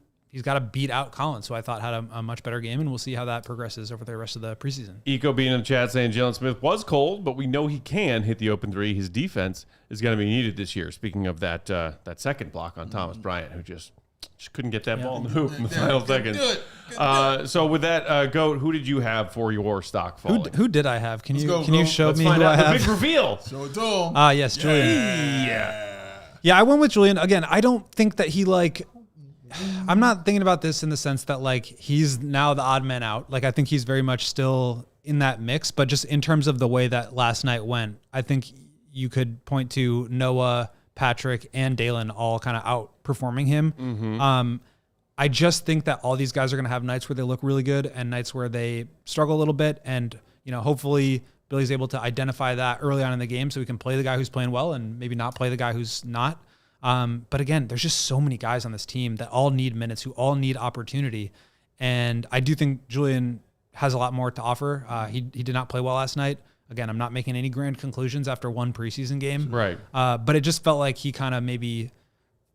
beat out Collins, who I thought had a much better game, and we'll see how that progresses over the rest of the preseason. Eco being in the chat saying Jalen Smith was cold, but we know he can hit the open three. His defense is going to be needed this year. Speaking of that second block on Thomas Bryant, who just couldn't get that ball in the hoop in the final seconds. So with that, Goat, who did you have for your stock falling? Who did I have? Can you show me who I have? The big reveal. Show it to him. Yes, Julian. Yeah, I went with Julian. Again, I don't think that he I'm not thinking about this in the sense that he's now the odd man out. I think he's very much still in that mix, but just in terms of the way that last night went, I think you could point to Noah, Patrick, and Dalen all kind of outperforming him. Mm-hmm. I just think that all these guys are going to have nights where they look really good and nights where they struggle a little bit. And, hopefully Billy's able to identify that early on in the game so we can play the guy who's playing well and maybe not play the guy who's not. But again, there's just so many guys on this team that all need minutes, who all need opportunity. And I do think Julian has a lot more to offer. He did not play well last night. Again, I'm not making any grand conclusions after one preseason game. Right. But it just felt like he kind of maybe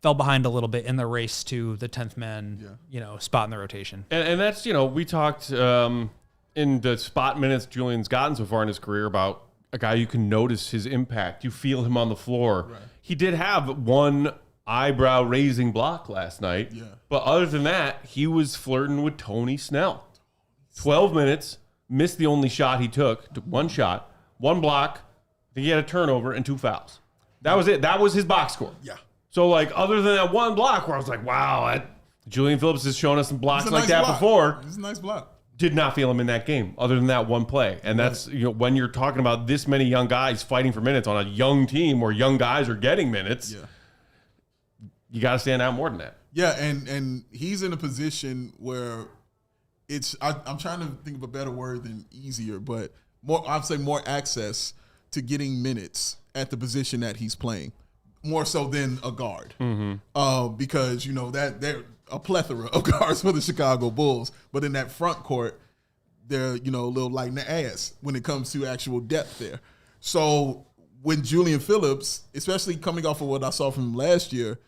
fell behind a little bit in the race to the 10th man, spot in the rotation. And that's, we talked in the spot minutes Julian's gotten so far in his career about a guy you can notice his impact. You feel him on the floor. Right. He did have one eyebrow-raising block last night. Yeah. But other than that, he was flirting with Tony Snell. 12 minutes, missed the only shot he took one shot, one block, I think he had a turnover, and 2 fouls. That was it. That was his box score. Yeah. So, other than that one block where I was like, wow, Julian Phillips has shown us some blocks like that before. It's a nice block. Did not feel him in that game other than that one play. And that's, when you're talking about this many young guys fighting for minutes on a young team where young guys are getting minutes, you got to stand out more than that. Yeah, and he's in a position where I'm trying to think of a better word than easier, but I'd say more access to getting minutes at the position that he's playing, more so than a guard. Mm-hmm. Because, that they're a plethora of guards for the Chicago Bulls, but in that front court, they're, a little light in the ass when it comes to actual depth there. So when Julian Phillips, especially coming off of what I saw from him last year,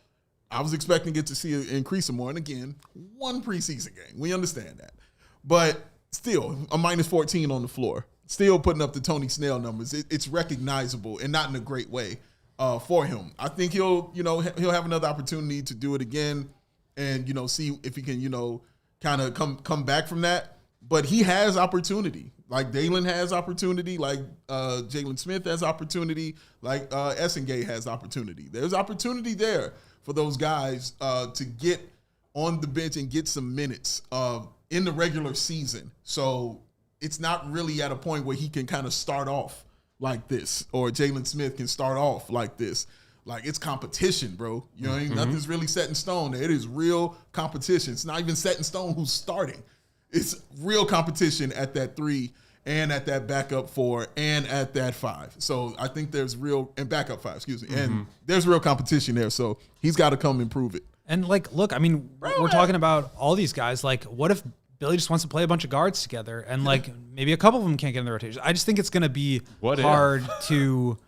I was expecting it to see an increase more. And again, one preseason game. We understand that. But still, a minus 14 on the floor. Still putting up the Tony Snell numbers. It's recognizable and not in a great way for him. I think he'll have another opportunity to do it again and, see if he can, kind of come back from that. But he has opportunity. Like Dalen has opportunity. Like Jalen Smith has opportunity. Like Essengate has opportunity. There's opportunity there for those guys to get on the bench and get some minutes in the regular season. So it's not really at a point where he can kind of start off like this, or Jalen Smith can start off like this. Like, it's competition, bro. You know what I mean? Nothing's really set in stone. It is real competition. It's not even set in stone who's starting. It's real competition at that 3 and at that backup 4 and at that 5. So I think there's real, and backup 5, excuse me. And there's real competition there. So he's got to come and prove it. And like, look, I mean, we're talking about all these guys. Like, what if Billy just wants to play a bunch of guards together and like maybe a couple of them can't get in the rotation? I just think it's going to be hard to,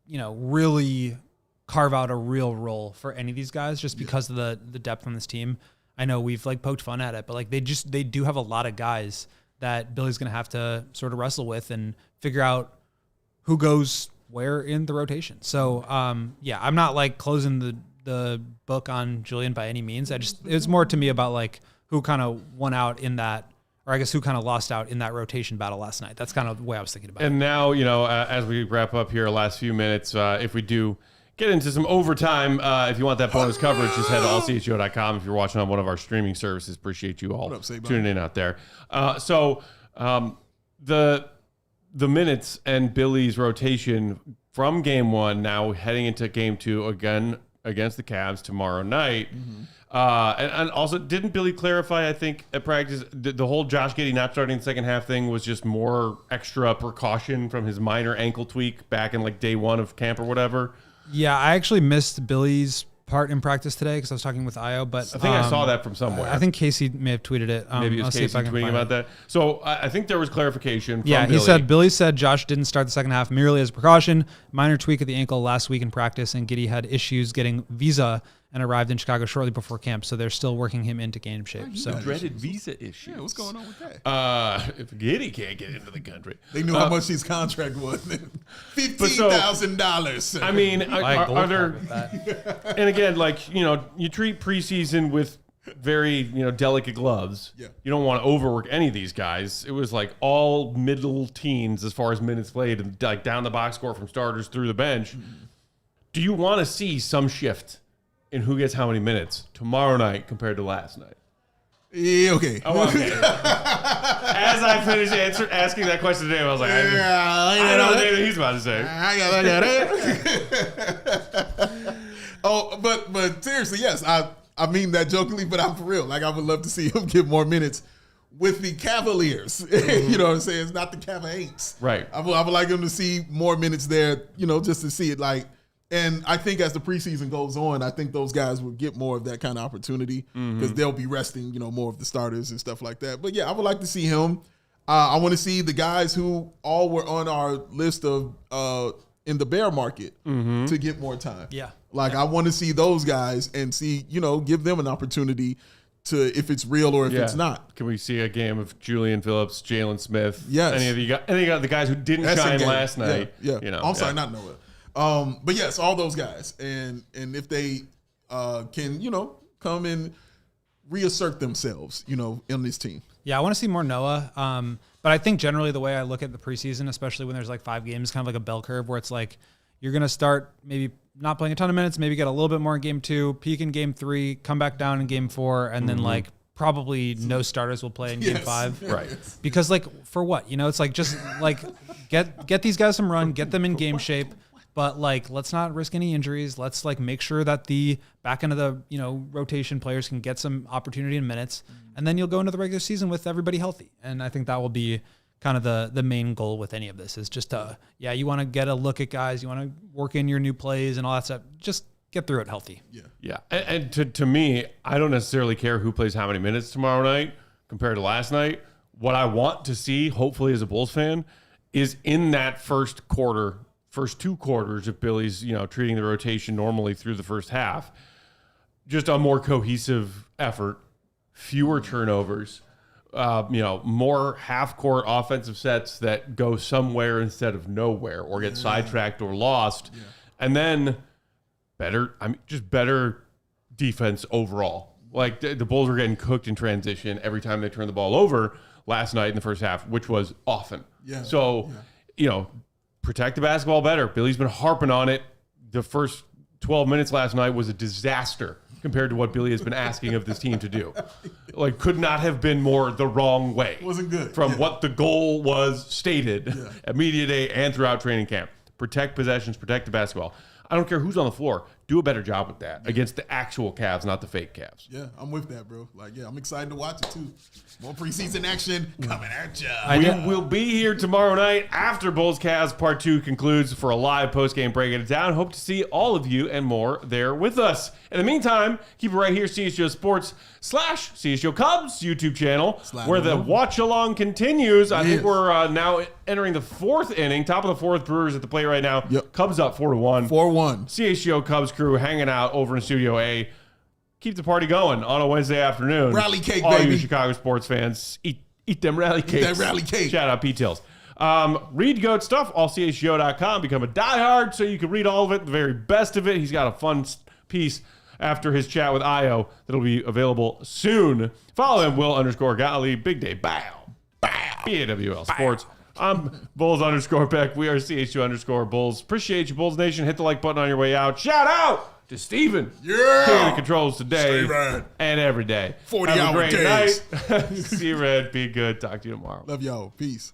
you know, really carve out a real role for any of these guys just because of the depth on this team. I know we've like poked fun at it, but like they do have a lot of guys that Billy's going to have to sort of wrestle with and figure out who goes where in the rotation. So, yeah, I'm not like closing the book on Julian by any means. It's more to me about like who kind of won out in that, or I guess who kind of lost out in that rotation battle last night. That's kind of the way I was thinking about it. And now, you know, as we wrap up here, last few minutes, if we do get into some overtime, if you want that bonus coverage, just head to allchgo.com. If you're watching on one of our streaming services, appreciate you all tuning in out there. So the minutes and Billy's rotation from game 1, now heading into game 2 again against the Cavs tomorrow night. And also, didn't Billy clarify, I think, at practice, the whole Josh Giddey not starting the second half thing was just more extra precaution from his minor ankle tweak back in like day 1 of camp or whatever? Yeah, I actually missed Billy's part in practice today because I was talking with Io, but I think I saw that from somewhere. I think Casey may have tweeted it. Maybe it was Casey tweeting about that. So I think there was clarification from Billy. He said Billy said Josh didn't start the second half merely as a precaution. Minor tweak of the ankle last week in practice, and Giddey had issues getting visa and arrived in Chicago shortly before camp, so they're still working him into game shape. So dreaded visa issues. Yeah, what's going on with that? If Giddey can't get into the country. They knew how much his contract was. $15,000. I mean, are there... And again, like, you know, you treat preseason with very, you know, delicate gloves. Yeah. You don't want to overwork any of these guys. It was like all middle teens as far as minutes played and like down the box score from starters through the bench. Do you want to see some shift in who gets how many minutes tomorrow night compared to last night? Yeah, okay. Oh, okay. As I finished asking that question today, I was like, I don't know what he's about to say. I got it. Oh, but seriously, yes, I mean that jokingly, but I'm for real. Like, I would love to see him get more minutes with the Cavaliers. You know what I'm saying? It's not the Cavaliers. Right. I would like him to see more minutes there, you know, just to see it. Like, and I think as the preseason goes on, I think those guys will get more of that kind of opportunity because they'll be resting, you know, more of the starters and stuff like that. But yeah, I would like to see him. I want to see the guys who all were on our list of in the bear market to get more time. Yeah. Like, I want to see those guys and see, you know, give them an opportunity to, if it's real or if it's not. Can we see a game of Julian Phillips, Jalen Smith? Yes. Any of the guys who didn't shine last night? Yeah. You know, I'm sorry, not Noah. But yes, all those guys. And if they can, you know, come and reassert themselves, you know, in this team. Yeah, I want to see more Noah. But I think generally the way I look at the preseason, especially when there's like 5 games, kind of like a bell curve where it's like you're going to start maybe not playing a ton of minutes, maybe get a little bit more in game 2, peak in game 3, come back down in game 4, and then like probably no starters will play in game 5. Right. Because like for what? You know, it's like just like get these guys some run, get them in game shape. But like, let's not risk any injuries. Let's like make sure that the back end of the, you know, rotation players can get some opportunity in minutes, and then you'll go into the regular season with everybody healthy. And I think that will be kind of the main goal with any of this is just you want to get a look at guys, you want to work in your new plays and all that stuff. Just get through it healthy. Yeah. And to me, I don't necessarily care who plays how many minutes tomorrow night compared to last night. What I want to see, hopefully as a Bulls fan, is in that first 2 quarters of Billy's, you know, treating the rotation normally through the first half, just a more cohesive effort, fewer turnovers, you know, more half-court offensive sets that go somewhere instead of nowhere or get sidetracked or lost, and then better defense overall. Like the Bulls were getting cooked in transition every time they turned the ball over last night in the first half, which was often. You know, protect the basketball better. Billy's been harping on it. The first 12 minutes last night was a disaster compared to what Billy has been asking of this team to do. Like, could not have been more the wrong way. Wasn't good. From what the goal was stated at media day and throughout training camp. Protect possessions, protect the basketball. I don't care who's on the floor. Do a better job with that against the actual Cavs, not the fake Cavs. Yeah, I'm with that, bro. Like, yeah, I'm excited to watch it too. More preseason action coming at ya. We will be here tomorrow night after Bulls Cavs Part 2 concludes for a live post-game breaking it down. Hope to see all of you and more there with us. In the meantime, keep it right here, CHGO Sports / CHGO Cubs YouTube channel, where the watch-along continues. I think we're now entering the 4th inning. Top of the 4th, Brewers at the plate right now. Yep. Cubs up 4-1. 4-1. CHGO Cubs crew hanging out over in Studio A. Keep the party going on a Wednesday afternoon. Rally cake, all baby. You Chicago sports fans, eat them rally cakes. Eat that rally cake. Shout out Pete Tills. Read GOAT stuff, allchgo.com. Become a diehard so you can read all of it, the very best of it. He's got a fun piece after his chat with Io that'll be available soon. Follow him, Will_Golly. Big day. Bow. BAWL Sports. I'm Bulls_Beck. We are CHGO_Bulls. Appreciate you, Bulls Nation. Hit the like button on your way out. Shout out to Steven. Yeah. King of the controls today Steven. and every day. 40 Have a hour great days. night. See you, Red. Be good. Talk to you tomorrow. Love y'all. Peace.